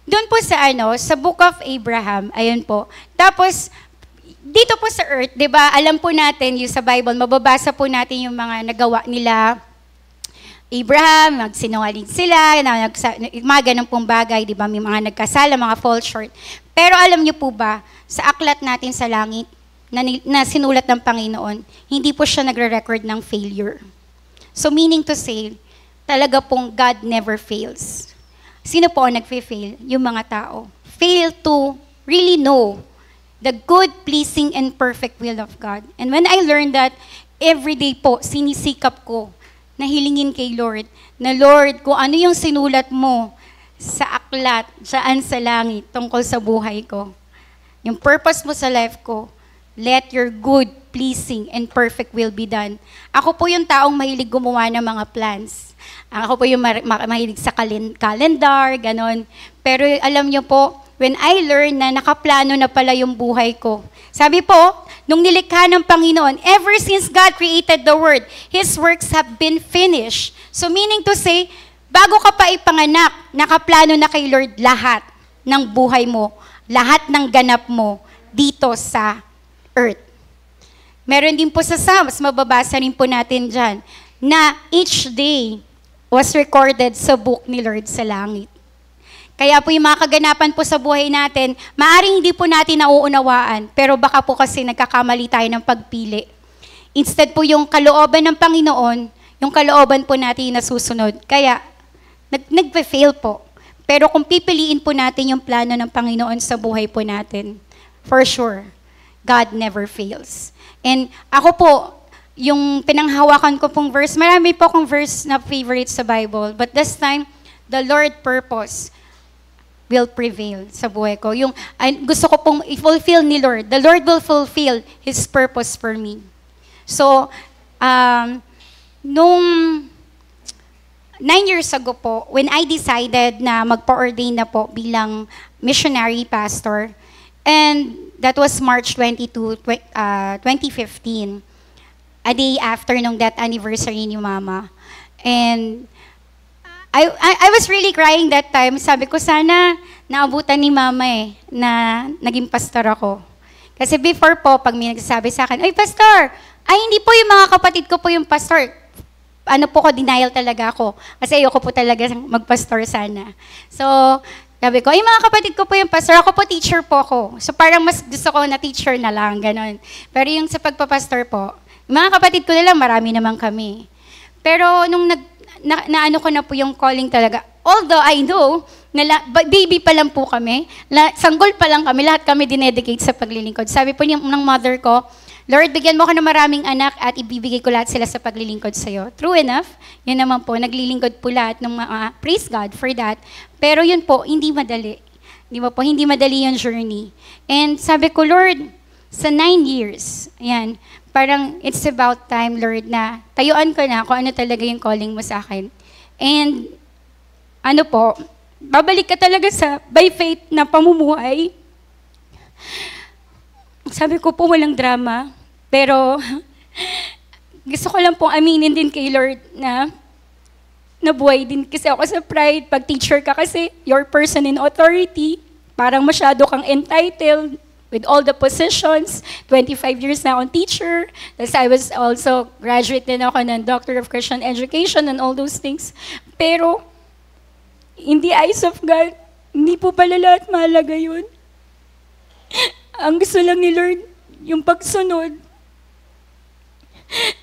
doon po sa Book of Abraham, ayun po. Tapos, dito po sa earth, di ba, alam po natin, yung sa Bible, mababasa po natin yung mga nagawa nila. Abraham, nagsinungaling sila, mga ganun pong bagay, di ba, may mga nagkasala, mga fall short. Pero alam niyo po ba, sa aklat natin sa langit, na sinulat ng Panginoon, hindi po siya nagre-record ng failure. So meaning to say, talaga pong God never fails. Sino po ang nagfe-fail? Yung mga tao. Fail to really know the good, pleasing, and perfect will of God. And when I learned that, every day po, sinisikap ko na hilingin kay Lord, na Lord, kung ano yung sinulat mo sa aklat, saan sa langit, tungkol sa buhay ko. Yung purpose mo sa life ko, let your good, pleasing, and perfect will be done. Ako po yung taong mahilig gumawa ng mga plans. Ako po yung mahilig sa calendar, ganon. Pero alam niyo po, when I learned na nakaplano na pala yung buhay ko, sabi po, nung nilikha ng Panginoon, ever since God created the world, His works have been finished. So meaning to say, bago ka pa ipanganak, nakaplano na kay Lord lahat ng buhay mo. lahat ng ganap mo dito sa earth. Meron din po sa Psalms, mababasa rin po natin dyan, na each day was recorded sa book ni Lord sa langit. Kaya po yung mga kaganapan po sa buhay natin, maaring hindi po natin nauunawaan, pero baka po kasi nagkakamali tayo ng pagpili. Instead po yung kalooban ng Panginoon, yung kalooban po natin yung nasusunod. Kaya nagpe-fail po. Pero kung pipiliin po natin yung plano ng Panginoon sa buhay po natin, for sure, God never fails. And ako po, yung pinanghawakan ko pong verse, marami po akong verse na favorite sa Bible, but this time, the Lord purpose will prevail sa buhay ko. Yung gusto ko pong i-fulfill ni Lord. The Lord will fulfill His purpose for me. So, nung 9 years ago po, when I decided na magpa-ordain na po bilang missionary pastor, and that was March 22, 2015, a day after nung that anniversary ni Mama. And I was really crying that time. Sabi ko, sana naabutan ni Mama na naging pastor ako. Kasi before po, pag may nagsasabi sa akin, ay pastor, ay hindi po yung mga kapatid ko po yung pastor. Ano po ko, denial talaga ako. Kasi ayoko po talaga magpastor sana. So, sabi ko, ay mga kapatid ko po yung pastor, ako po teacher po ako. So parang mas gusto ko na teacher na lang, ganon. Pero yung sa pagpapastor po, yung mga kapatid ko na lang, marami naman kami. Pero nung naano ko na po yung calling talaga, although I know, baby pa lang po kami, sanggol pa lang kami, lahat kami dinedicate sa paglilingkod. Sabi po ng mother ko, Lord, bigyan mo ko ng maraming anak at ibibigay ko lahat sila sa paglilingkod sa'yo. True enough, yun naman po, naglilingkod po lahat ng mga, praise God for that. Pero yun po, hindi madali. Di ba po, hindi madali yung journey. And sabi ko, Lord, sa 9 years, ayan, parang it's about time, Lord, na tayuan ko na kung ano talaga yung calling mo sa akin. And ano po, babalik ka talaga sa by faith na pamumuhay. Sabi ko po, walang drama. Pero gusto ko lang pong aminin din kay Lord na nabuhay din kasi ako sa pride. Pag teacher ka kasi, your person in authority, parang masyado kang entitled with all the positions. 25 years na akong teacher. Tapos I was also graduate din ako ng Doctor of Christian Education and all those things. Pero in the eyes of God, hindi po pala lahat mahalaga yun. Ang gusto lang ni Lord, yung pagsunod.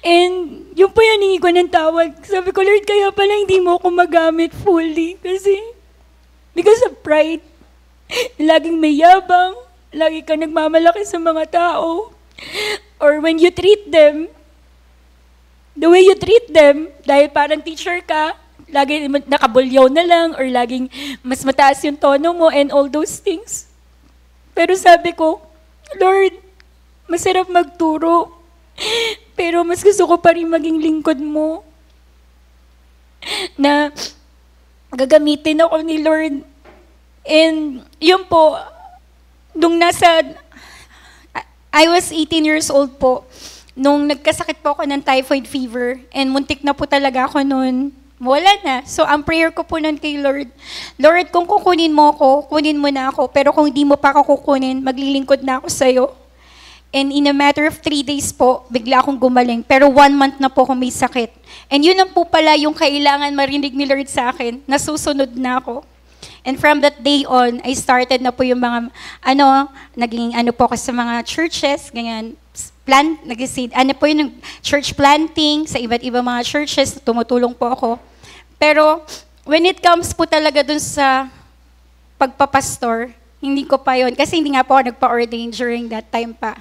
And yung po yung hiningi ko ng tawad. Sabi ko, Lord, kaya pala hindi mo ako magamit fully. Kasi, because of pride, laging may yabang, lagi ka nagmamalaki sa mga tao. Or when you treat them, the way you treat them, dahil parang teacher ka, lagi nakabulyaw na lang, or laging mas mataas yung tono mo, and all those things. Pero sabi ko, Lord, masarap magturo, pero mas gusto ko pa rin maging lingkod mo na gagamitin ako ni Lord. And yun po, nung I was 18 years old po, nung nagkasakit po ako ng typhoid fever, and muntik na po talaga ako noon, wala na. So, ang prayer ko po nun kay Lord, Lord, kung kukunin mo ako, kunin mo na ako. Pero kung hindi mo pa ako kukunin, maglilingkod na ako sa'yo. And in a matter of 3 days po, bigla akong gumaling. Pero 1 month na po ako may sakit. And yun ang po pala yung kailangan marinig ni Lord sa akin, nasusunod na ako. And from that day on, I started na po yung mga, naging po ako sa mga churches, ganyan, po yung church planting sa iba't ibang mga churches, tumutulong po ako. Pero when it comes po talaga dun sa pagpapastor, hindi ko pa yun. Kasi hindi nga po ako nagpa-ordain during that time pa.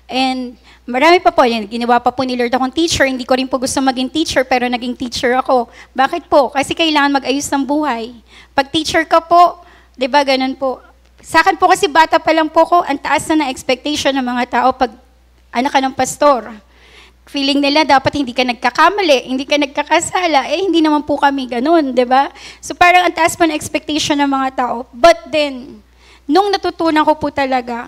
And marami pa po, ginawa pa po ni Lord akong teacher. Hindi ko rin po gusto maging teacher, pero naging teacher ako. Bakit po? Kasi kailangan mag-ayos ng buhay. Pag teacher ka po, di ba ganun po. Sa akin po kasi bata pa lang po ko, ang taas na expectation ng mga tao pag anak ka ng pastor. Feeling nila dapat hindi ka nagkakamali, hindi ka nagkakasala, hindi naman po kami ganun, di ba? So parang ang taas pa ng expectation ng mga tao. But then, nung natutunan ko po talaga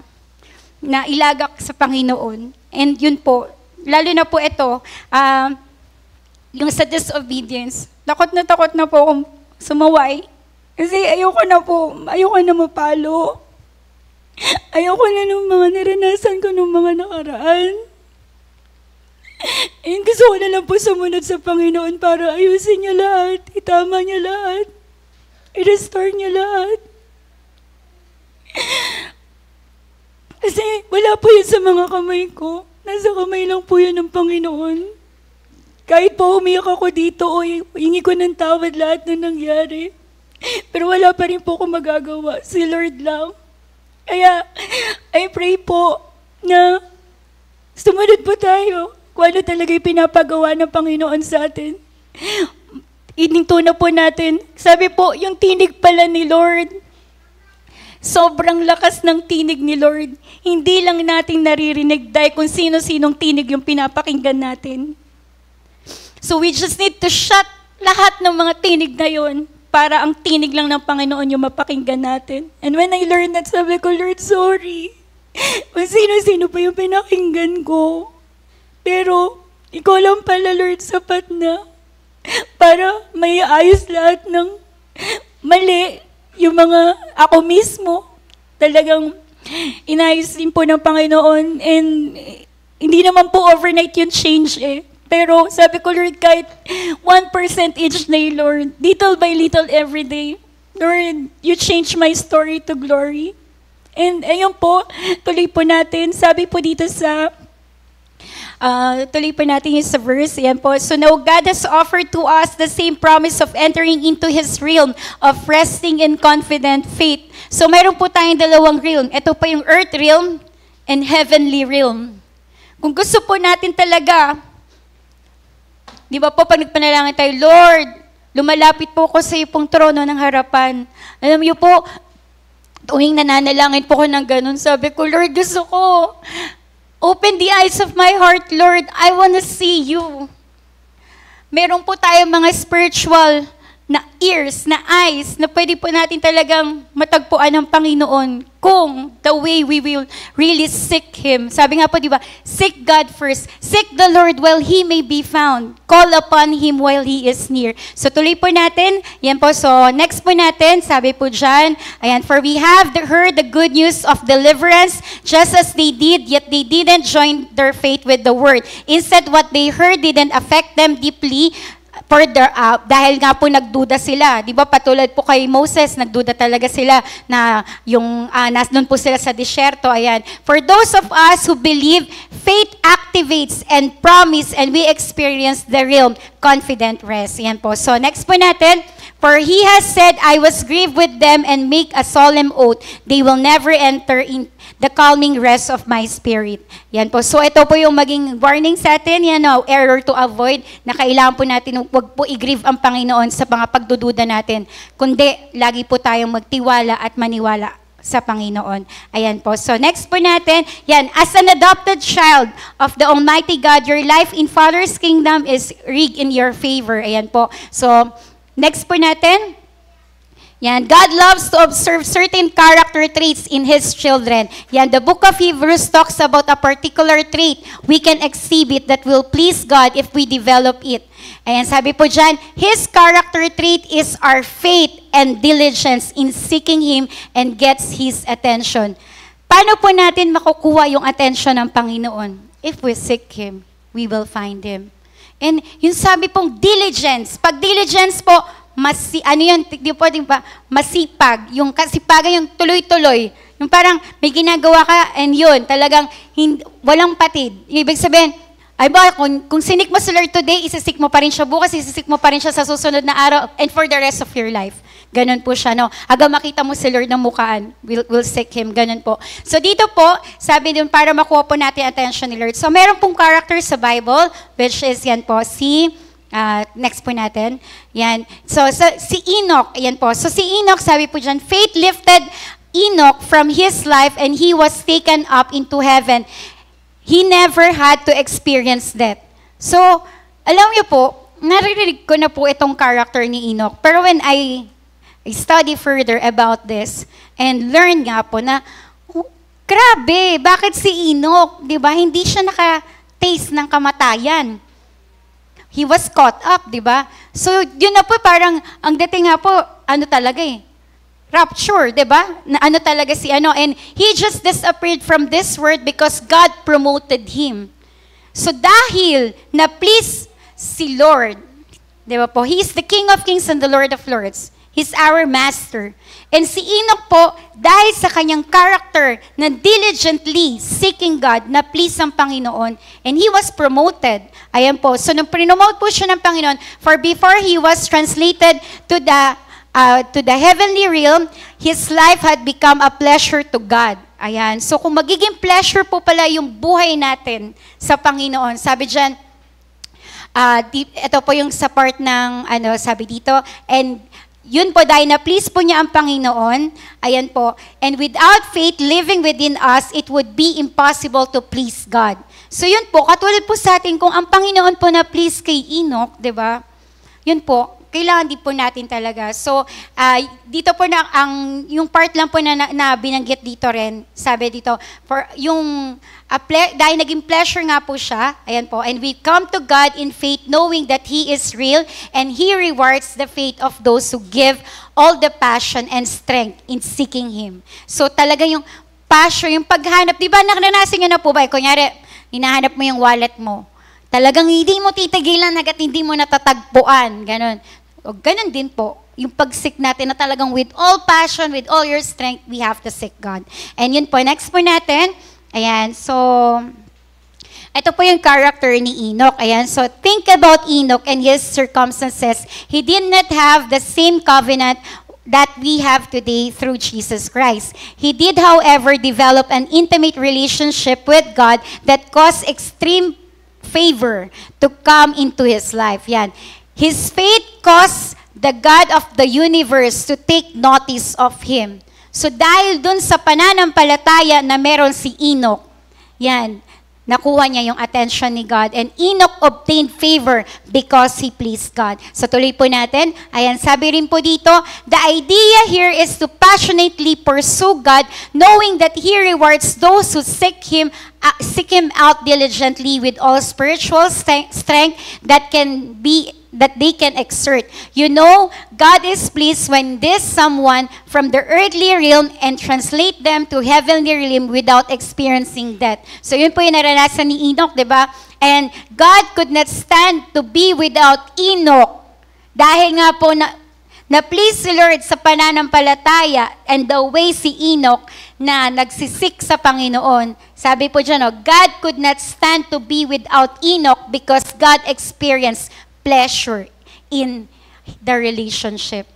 na ilagak sa Panginoon, and yun po, lalo na po ito, yung sa disobedience, takot na po akong sumaway. Kasi ayoko na mapalo. Ayoko na ng mga naranasan ko nung mga nakaraan. And gusto ko na lang po sumunod sa Panginoon para ayusin niya lahat, itama niya lahat, i-restore niya lahat. Kasi wala po yun sa mga kamay ko. Nasa kamay lang po yun ng Panginoon. Kahit po umiyak ako dito o hingi ko ng tawad lahat na nangyari. Pero wala pa rin po ako magagawa. Si Lord lang. Kaya, I pray po na sumunod po tayo kung ano talaga yung pinapagawa ng Panginoon sa atin. Ininto na po natin. Sabi po, yung tinig pala ni Lord, sobrang lakas ng tinig ni Lord. Hindi lang natin naririnig dahil kung sino-sinong tinig yung pinapakinggan natin. So we just need to shut lahat ng mga tinig na yun para ang tinig lang ng Panginoon yung mapakinggan natin. And when I learned that, sabi ko, Lord, sorry. Kung sino-sino pa yung pinakinggan ko. Pero, ikaw lang pala, Lord, sapat na. Para may ayos lahat ng mali. Yung mga ako mismo, talagang inayos din po ng Panginoon. And hindi naman po overnight yung change eh. Pero sabi ko, Lord, kahit 1% each day, Lord, little by little every day, Lord, you change my story to glory. And ayun po, tuloy po natin. Sabi po dito sa, tuloy po natin yung sa verse. Yan po. So now God has offered to us the same promise of entering into His realm of resting in confident faith. So mayroon po tayong dalawang realm. Ito po yung earth realm and heavenly realm. Kung gusto po natin talaga, di ba po, pag nagpanalangin tayo, Lord, lumalapit po ko sa iyong trono ng harapan. Alam niyo po, tuwing nananalangin po ko ng ganun, sabi ko, Lord, gusto ko, open the eyes of my heart, Lord. I want to see you. Meron po tayong mga spiritual na ears, na eyes, na pwede po natin talagang matagpuan ng Panginoon kung the way we will really seek Him. Sabi nga po, di ba, seek God first. Seek the Lord while He may be found. Call upon Him while He is near. So tuloy po natin. Yan po. So next po natin, sabi po dyan, ayan, for we have heard the good news of deliverance just as they did, yet they didn't join their faith with the word. Instead, what they heard didn't affect them deeply, dahil nga po nagduda sila. Di ba patulad po kay Moses, nagduda talaga sila na yung nandun po sila sa disyerto. Ayan. For those of us who believe, faith activates and promise and we experience the real confident rest. Ayan po. So next po natin, for He has said, I was grieved with them and make a solemn oath. They will never enter in the calming rest of my spirit. Yan po. So ito po yung maging warning sa atin, yan o, error to avoid, na kailangan po natin, huwag po i-grieve ang Panginoon sa mga pagdududa natin. Kundi, lagi po tayong magtiwala at maniwala sa Panginoon. Ayan po. So next po natin, yan, as an adopted child of the Almighty God, your life in Father's kingdom is rigged in your favor. Ayan po. So, next po natin, yan, God loves to observe certain character traits in His children. Yan, the book of Hebrews talks about a particular trait we can exhibit that will please God if we develop it. Ayan, sabi po dyan, His character trait is our faith and diligence in seeking Him and gets His attention. Paano po natin makukuha yung attention ng Panginoon? If we seek Him, we will find Him. And yung sabi pong diligence, pag diligence po, masipag, yung kasipagan, yung tuloy-tuloy. Yung parang may ginagawa ka and yun, talagang walang patid. Ibig sabihin, ay ba, kung sinik mo si Lord today, isisik mo pa rin siya bukas, isisik mo pa rin siya sa susunod na araw and for the rest of your life. Ganun po siya, no? Hanggang makita mo si Lord ng mukhaan, we'll seek Him. Ganun po. So dito po, sabi dun, para makuha po natin attention ni Lord. So meron pong character sa Bible, which is yan po, next po natin. Yan. So si Enoch, yan po. So si Enoch, sabi po dyan, faith lifted Enoch from his life and he was taken up into heaven. He never had to experience death. So, alam niyo po, naririnig ko na po itong character ni Enoch. Pero when I study further about this and learn nga po na, grabe, bakit si Enoch, di ba, hindi siya naka-taste ng kamatayan. He was caught up, di ba? So, yun na po, parang, ang dating nga po, ano talaga rapture, 'di ba? Na ano talaga si ano, and he just disappeared from this world because God promoted him. So dahil na please si Lord, 'di ba po? He is the King of Kings and the Lord of Lords. He's our master. And si Enoch po, dahil sa kanyang character na diligently seeking God, na please ang Panginoon, and he was promoted. Ayan po. So nung prinomote po siya ng Panginoon, for before he was translated to the heavenly realm, his life had become a pleasure to God. Ayan. So kung magiging pleasure po pala yung buhay natin sa Panginoon, sabi dyan, ito po yung sa part ng, sabi dito, and yun po, dahil na-please po niya ang Panginoon, ayan po, and without faith living within us, it would be impossible to please God. So yun po, katulad po sa atin, kung ang Panginoon po na-please kay Enoch, di ba? Yun po, kailangan din po natin talaga. So, dito po na, yung part lang po na binanggit dito rin, sabi dito, for yung, dahil naging pleasure nga po siya, ayan po, and we come to God in faith knowing that He is real and He rewards the faith of those who give all the passion and strength in seeking Him. So, talaga yung passion, yung paghanap, di ba, naranasan nyo na po ba? Kunyari, hinahanap mo yung wallet mo. Talagang hindi mo titigilan hanggat hindi mo natatagpuan. Ganon. O ganon din po, yung pag-seek natin na talagang with all passion, with all your strength, we have to seek God. And yun po, next po natin, ayan, so, ito po yung character ni Enoch. Ayan, so think about Enoch and his circumstances. He did not have the same covenant that we have today through Jesus Christ. He did, however, develop an intimate relationship with God that caused extreme favor to come into his life. Yan. His faith caused the God of the universe to take notice of him. So dahil dun sa pananampalataya na meron si Enoch, yan, nakuha niya yung attention ni God. And Enoch obtained favor because he pleased God. So tuloy po natin. Ayan, sabi rin po dito, the idea here is to passionately pursue God, knowing that He rewards those who seek Him out diligently with all spiritual strength that they can exert. You know, God is pleased when this someone from the earthly realm and translate them to heavenly realm without experiencing death. So yun po yung naranasan ni Enoch, di ba? And God could not stand to be without Enoch. Dahil nga po na-please si Lord sa pananampalataya and the way si Enoch na nagsisik sa Panginoon. Sabi po dyan, God could not stand to be without Enoch because God experienced pleasure in the relationship.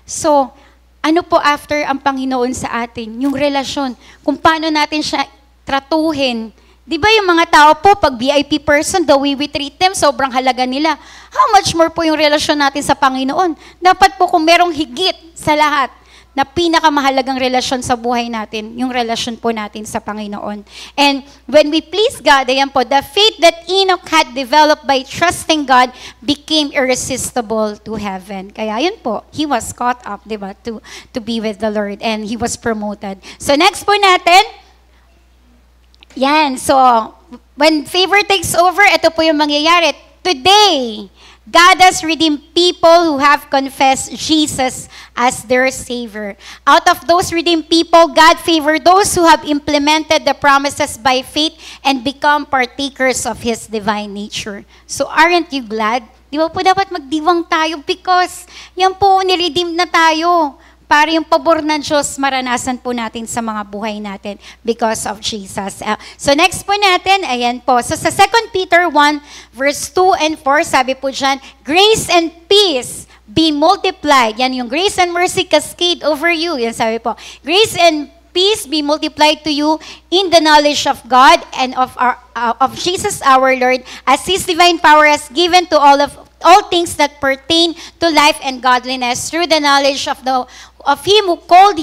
So, ano po after ang Panginoon sa atin? Yung relasyon. Kung paano natin siya tratuhin. Di ba yung mga tao po, pag VIP person, the way we treat them, sobrang halaga nila. How much more po yung relasyon natin sa Panginoon? Dapat po kung merong higit sa lahat, na pinakamahalagang relasyon sa buhay natin, yung relasyon po natin sa Panginoon. And when we please God, ayan po, the faith that Enoch had developed by trusting God became irresistible to heaven. Kaya yun po, he was caught up, di ba, to be with the Lord, and he was promoted. So next po natin, yan, so when favor takes over, ito po yung mangyayari. Today, God has redeemed people who have confessed Jesus as their Savior. Out of those redeemed people, God favored those who have implemented the promises by faith and become partakers of His divine nature. So aren't you glad? Di ba po dapat magdiwang tayo because yan po, niredeem na tayo. Para yung pabor ng Diyos, maranasan po natin sa mga buhay natin because of Jesus. So next po natin, ayan po. So sa 2 Peter 1, verse 2 and 4, sabi po dyan, grace and peace be multiplied. Yan yung grace and mercy cascade over you. Yan sabi po. Grace and peace be multiplied to you in the knowledge of God and of Jesus our Lord, as His divine power has given to all things that pertain to life and godliness through the knowledge of Him who called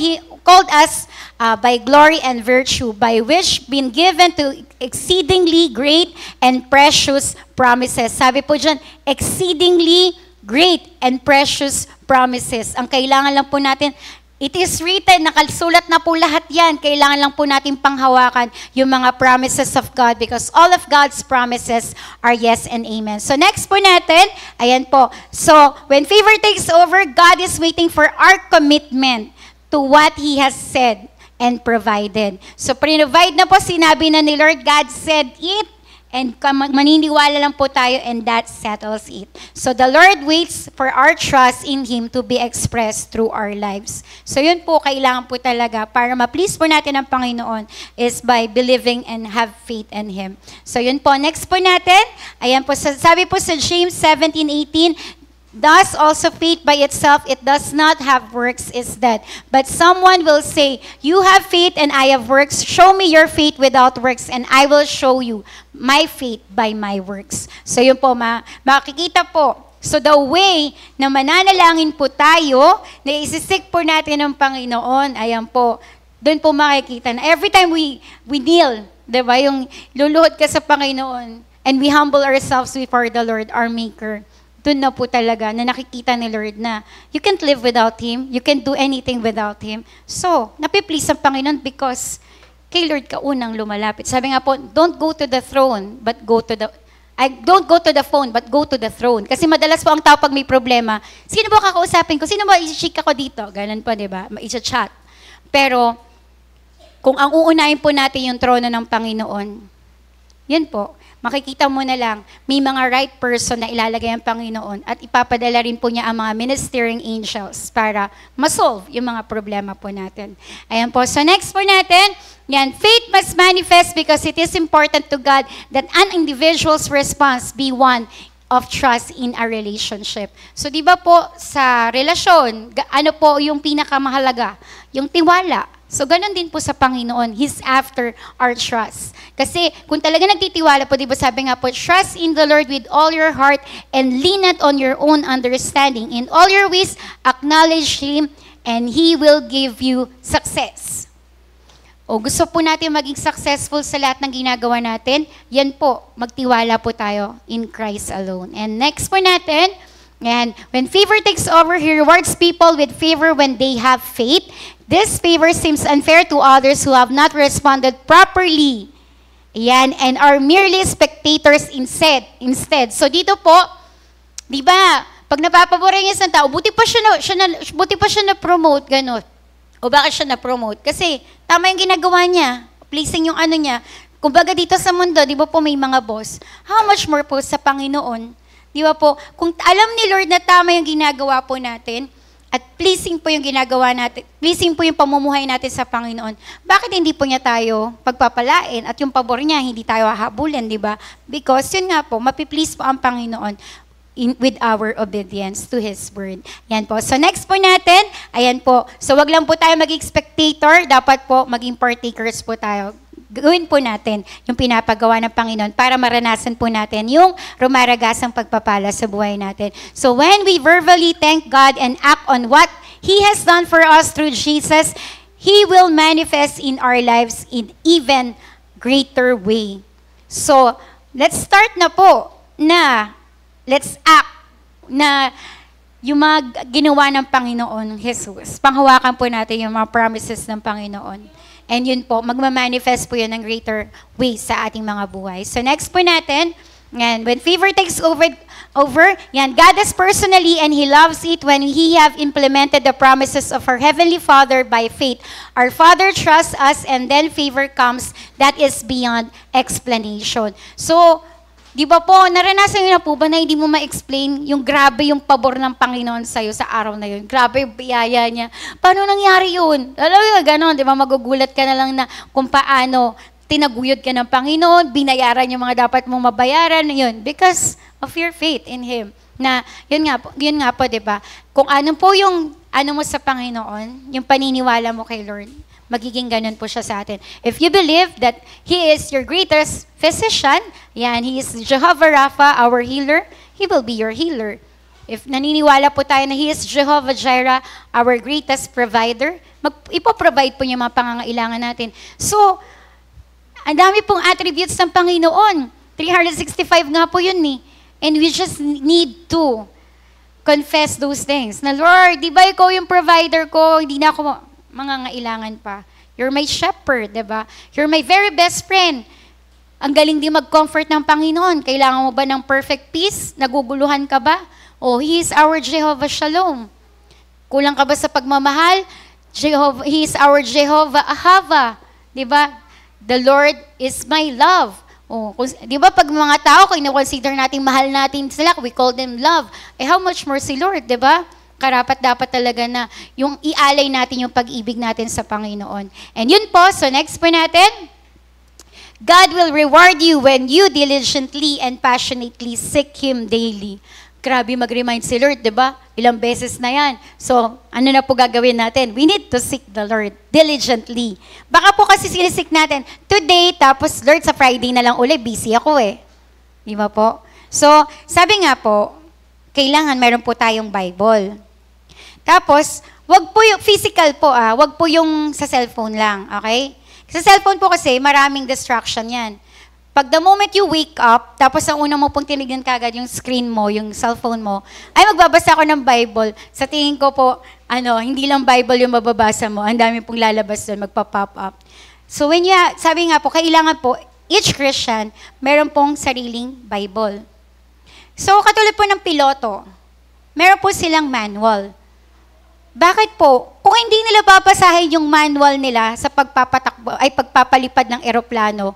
us by glory and virtue, by which been given to exceedingly great and precious promises. Sabi po dyan, exceedingly great and precious promises. Ang kailangan lang po natin, it is written, nakasulat na po lahat yan. Kailangan lang po natin panghawakan yung mga promises of God because all of God's promises are yes and amen. So next po natin, ayan po. So when favor takes over, God is waiting for our commitment to what He has said and provided. So, provide na po, sinabi na ni Lord, God said it, and maniniwala lang po tayo, and that settles it. So, the Lord waits for our trust in Him to be expressed through our lives. So, yun po, kailangan po talaga, para ma-please po natin ang Panginoon, is by believing and have faith in Him. So, yun po. Next po natin, ayan po, sabi po sa James 17:18, thus also faith by itself, it does not have works, is dead. But someone will say, you have faith and I have works. Show me your faith without works and I will show you my faith by my works. So yun po, makikita po. So the way na mananalangin po tayo, na isisik po natin ng Panginoon, ayan po, doon po makikita na every time we kneel, diba, yung luluhod ka sa Panginoon, and we humble ourselves before the Lord, our Maker, doon na po talaga na nakikita ni Lord na you can't live without Him, you can't do anything without Him. So, napiplease ang Panginoon because kay Lord ka unang lumalapit. Sabi nga po, don't go to the throne, but don't go to the phone, but go to the throne. Kasi madalas po ang tao pag may problema, sino ba kakausapin ko? Sino ba i-shake ako dito? Ganun po, di ba? I-chat. Pero, kung ang uunahin po natin yung trono ng Panginoon, yun po, makikita mo na lang, may mga right person na ilalagay ang Panginoon at ipapadala rin po niya ang mga ministering angels para ma-solve yung mga problema po natin. Ayan po. So next po natin, yan, faith must manifest because it is important to God that an individual's response be one of trust in a relationship. So di ba po sa relasyon, ano po yung pinakamahalaga? Yung tiwala. So, ganun din po sa Panginoon. He's after our trust. Kasi, kung talaga nagtitiwala po, di ba sabi nga po, trust in the Lord with all your heart and lean not on your own understanding. In all your ways, acknowledge Him and He will give you success. O gusto po natin maging successful sa lahat ng ginagawa natin, yan po, magtiwala po tayo in Christ alone. And next po natin, and when favor takes over, He rewards people with favor when they have faith. This favor seems unfair to others who have not responded properly. Yan, and are merely spectators instead. So dito po, di ba, pag napapaboran niya sa tao, buti pa siya na-promote, gano'n. O bakit siya na-promote? Kasi tama yung ginagawa niya, pleasing yung ano niya. Kumbaga dito sa mundo, di ba po may mga boss, how much more po sa Panginoon? Di ba po, kung alam ni Lord na tama yung ginagawa po natin, at pleasing po yung ginagawa natin, pleasing po yung pamumuhay natin sa Panginoon, bakit hindi po niya tayo pagpapalain at yung pabor niya, hindi tayo hahabulin, di ba? Because yun nga po, mapiplease po ang Panginoon with our obedience to His word. Yan po. So next po natin, ayan po. So wag lang po tayo maging spectator, dapat po maging partakers po tayo. Gawin po natin yung pinapagawa ng Panginoon para maranasan po natin yung rumaragasang pagpapala sa buhay natin. So when we verbally thank God and act on what He has done for us through Jesus, He will manifest in our lives in even greater way. So let's start na po na let's act na yung mga ginawa ng Panginoon Jesus. Panghawakan po natin yung mga promises ng Panginoon. And yun po, magmamanifest po yun ng greater way sa ating mga buhay. So next po natin, yan, when favor takes over, yan, God is personally and He loves it when He have implemented the promises of our Heavenly Father by faith. Our Father trusts us and then favor comes that is beyond explanation. So, di ba po, naranasan nyo na po ba na hindi mo ma-explain yung grabe yung pabor ng Panginoon sa'yo sa araw na yun? Grabe yung biyaya niya. Paano nangyari yun? Alam mo, gano'n, di ba, magugulat ka na lang na kung paano tinaguyod ka ng Panginoon, binayaran yung mga dapat mong mabayaran, yun, because of your faith in Him. Na, yun nga po, di ba, kung ano po yung, ano mo sa Panginoon, yung paniniwala mo kay Lord, magiging ganun po siya sa atin. If you believe that He is your greatest physician, yan, He is Jehovah Rapha, our healer, He will be your healer. If naniniwala po tayo na He is Jehovah Jireh, our greatest provider, ipoprovide po niya mga pangangailangan natin. So, ang dami pong attributes ng Panginoon. 365 nga po yun eh. And we just need to confess those things. Na Lord, di ba ikaw yung provider ko, hindi na ako mangangailangan pa. You're my shepherd, diba? You're my very best friend. Ang galing din mag-comfort ng Panginoon. Kailangan mo ba ng perfect peace? Naguguluhan ka ba? Oh, He is our Jehovah Shalom. Kulang ka ba sa pagmamahal? Jehovah, He is our Jehovah Ahava. Di ba? The Lord is my love. Oh, di ba pag mga tao, kung ino-consider natin mahal natin sila, we call them love. Eh how much more si Lord, di ba? Karapat-dapat talaga na yung ialay natin yung pag-ibig natin sa Panginoon. And yun po, so next po natin, God will reward you when you diligently and passionately seek Him daily. Grabe mag-remind si Lord, di ba? Ilang beses na yan. So, ano na po gagawin natin? We need to seek the Lord diligently. Baka po kasi sinisik natin, today, tapos Lord, sa Friday na lang uli, busy ako eh. Di ba po? So, sabi nga po, kailangan meron po tayong Bible. Tapos, wag po yung physical po wag po yung sa cellphone lang, okay? Sa cellphone po kasi, maraming distraction yan. Pag the moment you wake up, tapos ang una mo pong tinignan kagad yung screen mo, yung cellphone mo, ay magbabasa ako ng Bible. Sa tingin ko po, hindi lang Bible yung mababasa mo, ang dami pong lalabas doon, magpa-pop up. So sabi nga po, kailangan po, each Christian, meron pong sariling Bible. So katulad po ng piloto, meron po silang manual. Bakit po? Kung hindi nila babasahin yung manual nila sa pagpapalipad ng eroplano,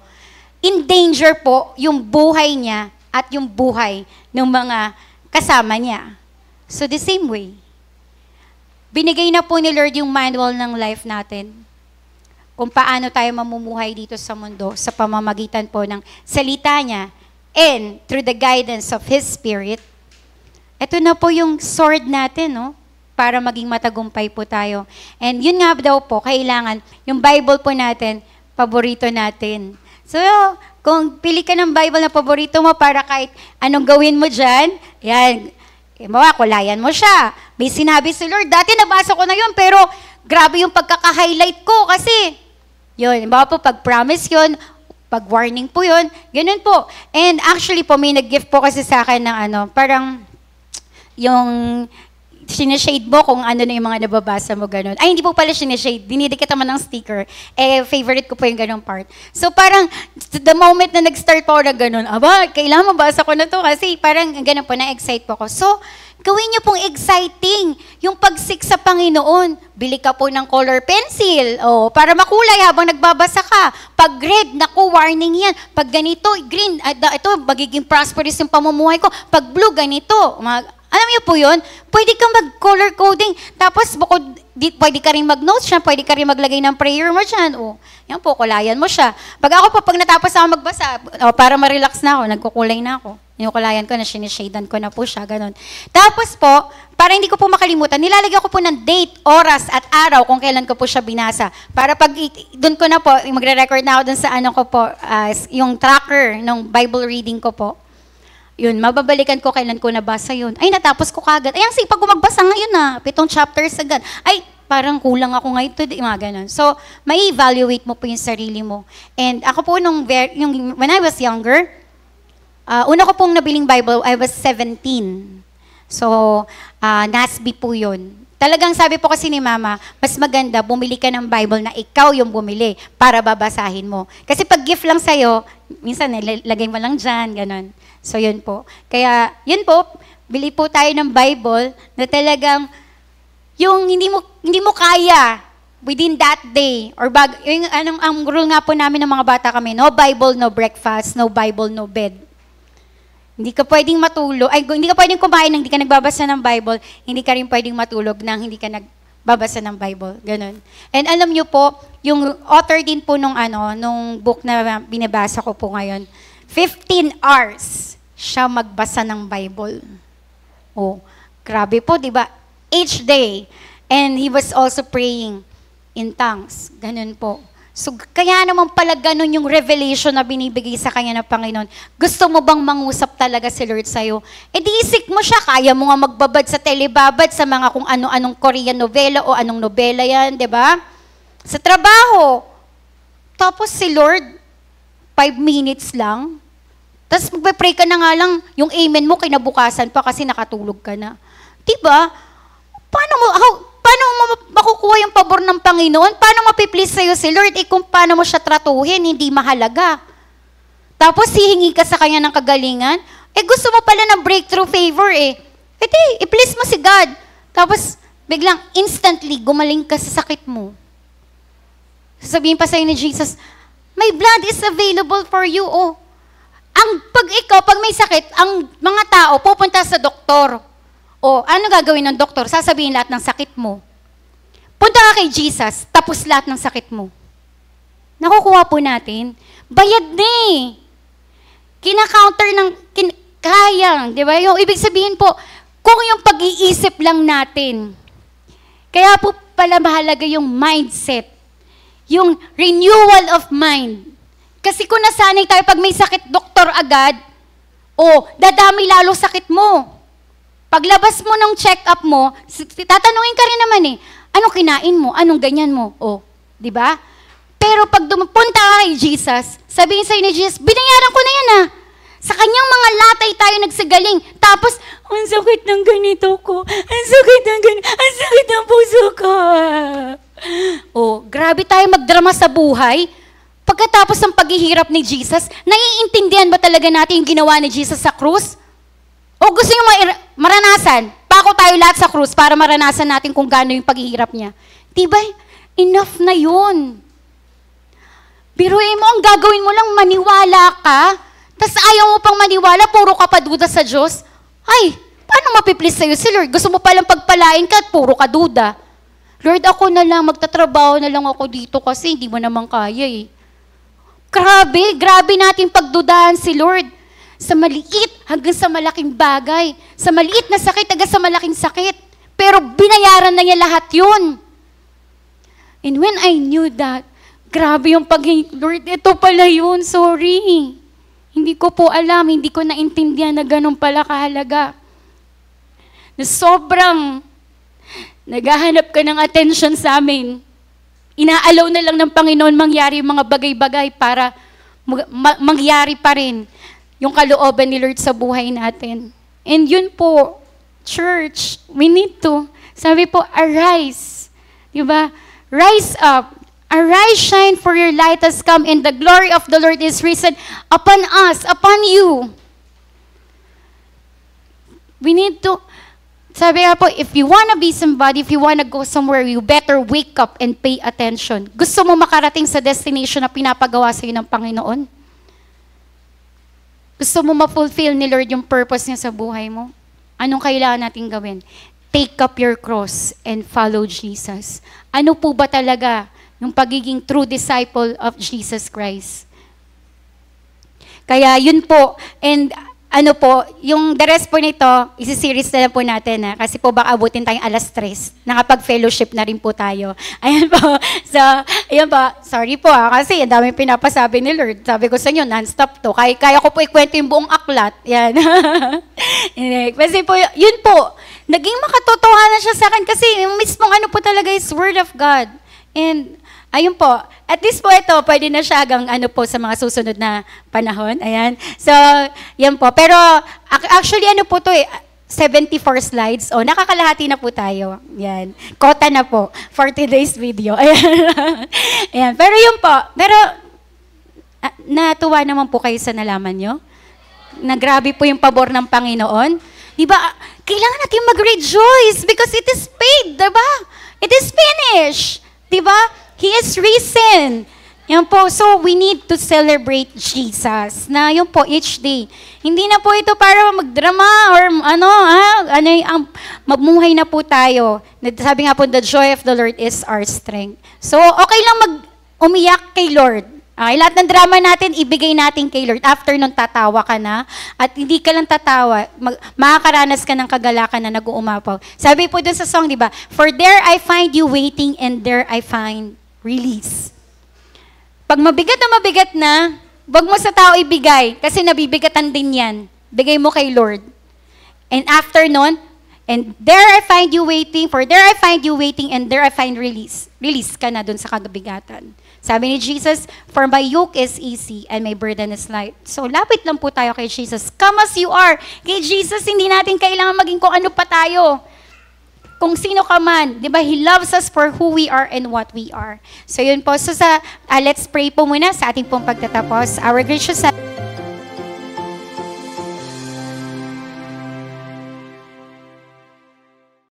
in danger po yung buhay niya at yung buhay ng mga kasama niya. So the same way, binigay na po ni Lord yung manual ng life natin. Kung paano tayo mamumuhay dito sa mundo sa pamamagitan po ng salita niya and through the guidance of His Spirit. Ito na po yung sword natin, no? Para maging matagumpay po tayo. And yun nga daw po, kailangan, yung Bible po natin, paborito natin. So, kung pili ka ng Bible na paborito mo para kahit anong gawin mo dyan, yan, kulayan mo siya. May sinabi si Lord, dati nabasa ko na yun, pero grabe yung pagkaka-highlight ko kasi, yun, bawa po, pag-promise yun, pag-warning po yun, ganun po. And actually po, may nag-gift po kasi sa akin ng parang, yung sinashade mo kung ano na yung mga nababasa mo, ganun. Ay, hindi po pala sinashade. Dinidikit naman ng sticker. Favorite ko po yung ganung part. So, parang, the moment na nag-start po ako na ganun, kailangan mabasa ko na to kasi parang ganun po, na-excite po ako. So, gawin niyo pong exciting yung pagsik sa Panginoon. Bili ka po ng color pencil, para makulay habang nagbabasa ka. Pag red, naku, warning yan. Pag ganito, green, ito, magiging prosperous yung pamumuhay ko. Pag blue, ganito. Alam niyo po yun? Pwede kang mag-color coding. Tapos, pwede ka rin mag-notes siya, pwede ka rin maglagay ng prayer mo dyan. Yan po, kulayan mo siya. Pag natapos ako magbasa, para ma-relax na ako, nagkukulay na ako. Yung kulayan ko, sinishadan ko na po siya, ganun. Tapos po, para hindi ko po makalimutan, nilalagyan ko po ng date, oras, at araw kung kailan ko po siya binasa. Para pag doon ko na po, magre-record na ako doon sa yung tracker ng Bible reading ko po. Yun, mababalikan ko kailan ko nabasa yun. Ay, natapos ko kagad. Ay, ang sipag ko magbasa ngayon 7 chapters agad. Ay, parang kulang ako ngayon today, mga ganun. So, may evaluate mo po yung sarili mo. And ako po, when I was younger, una ko pong nabiling Bible, I was 17. So, NASB po yun. Talagang sabi po kasi ni Mama, mas maganda bumili ka ng Bible na ikaw yung bumili para babasahin mo. Kasi pag gift lang sa'yo, minsan lagay mo lang dyan, ganun. So, yun po. Kaya, yun po, bili po tayo ng Bible na talagang yung hindi mo kaya within that day or ang rule nga po namin ng mga bata kami, no Bible, no breakfast, no Bible, no bed. Hindi ka pwedeng matulog, hindi ka pwedeng kumain nang hindi ka nagbabasa ng Bible, hindi ka rin pwedeng matulog nang hindi ka nagbabasa ng Bible. Ganun. And alam niyo po, yung author din po nung book na binabasa ko po ngayon, 15 hours siya magbasa ng Bible. Grabe po, di ba? Each day. And he was also praying in tongues. Ganun po. So, kaya naman pala ganun yung revelation na binibigay sa kanya ng Panginoon. Gusto mo bang mangusap talaga si Lord sa'yo? Di isik mo siya. Kaya mo nga magbabad sa telebabad sa mga kung ano-anong Korean novela o anong novela yan, di ba? Sa trabaho. Tapos si Lord, 5 minutes lang. Tapos magpe-pray ka na nga lang, yung amen mo kinabukasan pa kasi nakatulog ka na. Diba? Paano mo makukuha yung pabor ng Panginoon? Paano mapiplease sa'yo si Lord? Kung paano mo siya tratuhin, hindi mahalaga. Tapos hihingi ka sa kanya ng kagalingan, gusto mo pala ng breakthrough favor i-please mo si God. Tapos biglang instantly gumaling ka sa sakit mo. Sasabihin pa sa'yo ni Jesus, my blood is available for you. Oh. Pag may sakit, ang mga tao pupunta sa doktor. O, ano gagawin ng doktor? Sasabihin lahat ng sakit mo. Punta ka kay Jesus, tapos lahat ng sakit mo. Nakukuha po natin. Bayad na eh. Kina-counter ng, kaya, di ba? Yung ibig sabihin po, kung yung pag-iisip lang natin, kaya po pala mahalaga yung mindset, yung renewal of mind. Kasi kung nasanay tayo pag may sakit, doktor agad, dadami lalo sakit mo. Paglabas mo ng check-up mo, tatanungin ka rin naman eh, anong kinain mo? Anong ganyan mo? Di ba? Pero pag punta ka kay Jesus, sabihin sa'yo ni Jesus, binayaran ko na yan ah. Sa kanyang mga latay tayo nagsagaling. Tapos, ang sakit ng ganito ko. Ang sakit ng ganito. Ang sakit ng puso ko. Grabe tayo magdrama sa buhay. Pagkatapos ng paghihirap ni Jesus, naiintindihan ba talaga natin yung ginawa ni Jesus sa krus? O gusto nyo maranasan? Pako tayo lahat sa krus para maranasan natin kung gaano yung paghihirap niya. Diba? Enough na yun. Biruin mo, ang gagawin mo lang, maniwala ka. Tas ayaw mo pang maniwala, puro ka pa duda sa Diyos. Ay, paano mapiplease sa'yo si Lord? Gusto mo palang pagpalain ka at puro ka duda. Lord, ako na lang, magtatrabaho na lang ako dito kasi hindi mo naman kaya eh. Grabe natin pagdudahan si Lord. Sa maliit hanggang sa malaking bagay. Sa maliit na sakit hanggang sa malaking sakit. Pero binayaran na niya lahat yun. And when I knew that, grabe yung Lord, ito pala yun, sorry. Hindi ko po alam, hindi ko naintindihan na ganun pala kahalaga. Na sobrang naghahanap ka ng attention sa amin. Inaalaw na lang ng Panginoon mangyari yung mga bagay-bagay para mangyari pa rin yung kalooban ni Lord sa buhay natin. And yun po, church, we need to, sabi po, arise. Diba? Rise up. Arise, shine, for your light has come, and the glory of the Lord is risen upon us, upon you. We need to, sabi nga po, if you wanna be somebody, if you wanna go somewhere, you better wake up and pay attention. Gusto mo makarating sa destination na pinapagawa sa'yo ng Panginoon? Gusto mo ma-fulfill ni Lord yung purpose niya sa buhay mo? Anong kailangan natin gawin? Take up your cross and follow Jesus. Ano po ba talaga yung pagiging true disciple of Jesus Christ? Kaya yun po, and ano po, yung the rest po nito, isi-series na lang po natin kasi po baka abutin tayong 3:00. Nakapag-fellowship na rin po tayo. Ayan po. So, ayan po. Sorry po kasi ang daming pinapasabi ni Lord. Sabi ko sa inyo, non-stop to. Kaya ko po ikwento yung buong aklat. Yan. Kasi po, yun po, naging makatotohanan siya sa akin kasi yung mismong ano po talaga is Word of God. And ayun po, at least po ito, pwede na siya hanggang ano po sa mga susunod na panahon. Ayan. So, yan po. Pero actually ano po to 74 slides. Nakakalahati na po tayo. Yan. Kota na po for today's video. Ayan. Ayan. Pero yun po. Pero natuwa naman po kayo sa nalaman nyo. Na grabe po yung pabor ng Panginoon. Diba? Kailangan natin mag-rejoice because it is paid. Diba? It is finished. Diba? He is risen. Yan po. So, we need to celebrate Jesus. Na yun po, each day. Hindi na po ito para magdrama or mamuhay na po tayo. Sabi nga po, the joy of the Lord is our strength. So, okay lang umiyak kay Lord. Lahat ng drama natin, ibigay natin kay Lord. After nun, tatawa ka na. At hindi ka lang tatawa, makakaranas ka ng kagalakan na nag-uumapaw. Sabi po dun sa song, di ba? For there I find you waiting and there I find release. Pag mabigat na, wag mo sa tao ibigay kasi nabibigatan din yan. Bigay mo kay Lord. And after nun, and there I find you waiting, for there I find you waiting and there I find release. Release ka na dun sa kabigatan. Sabi ni Jesus, for my yoke is easy and my burden is light. So, lapit lang po tayo kay Jesus. Come as you are. Kay Jesus, hindi natin kailangan maging kung ano pa tayo. Kung sino ka man. Di ba? He loves us for who we are and what we are. So, yun po. So, let's pray po muna sa ating pong pagtatapos. Our gracious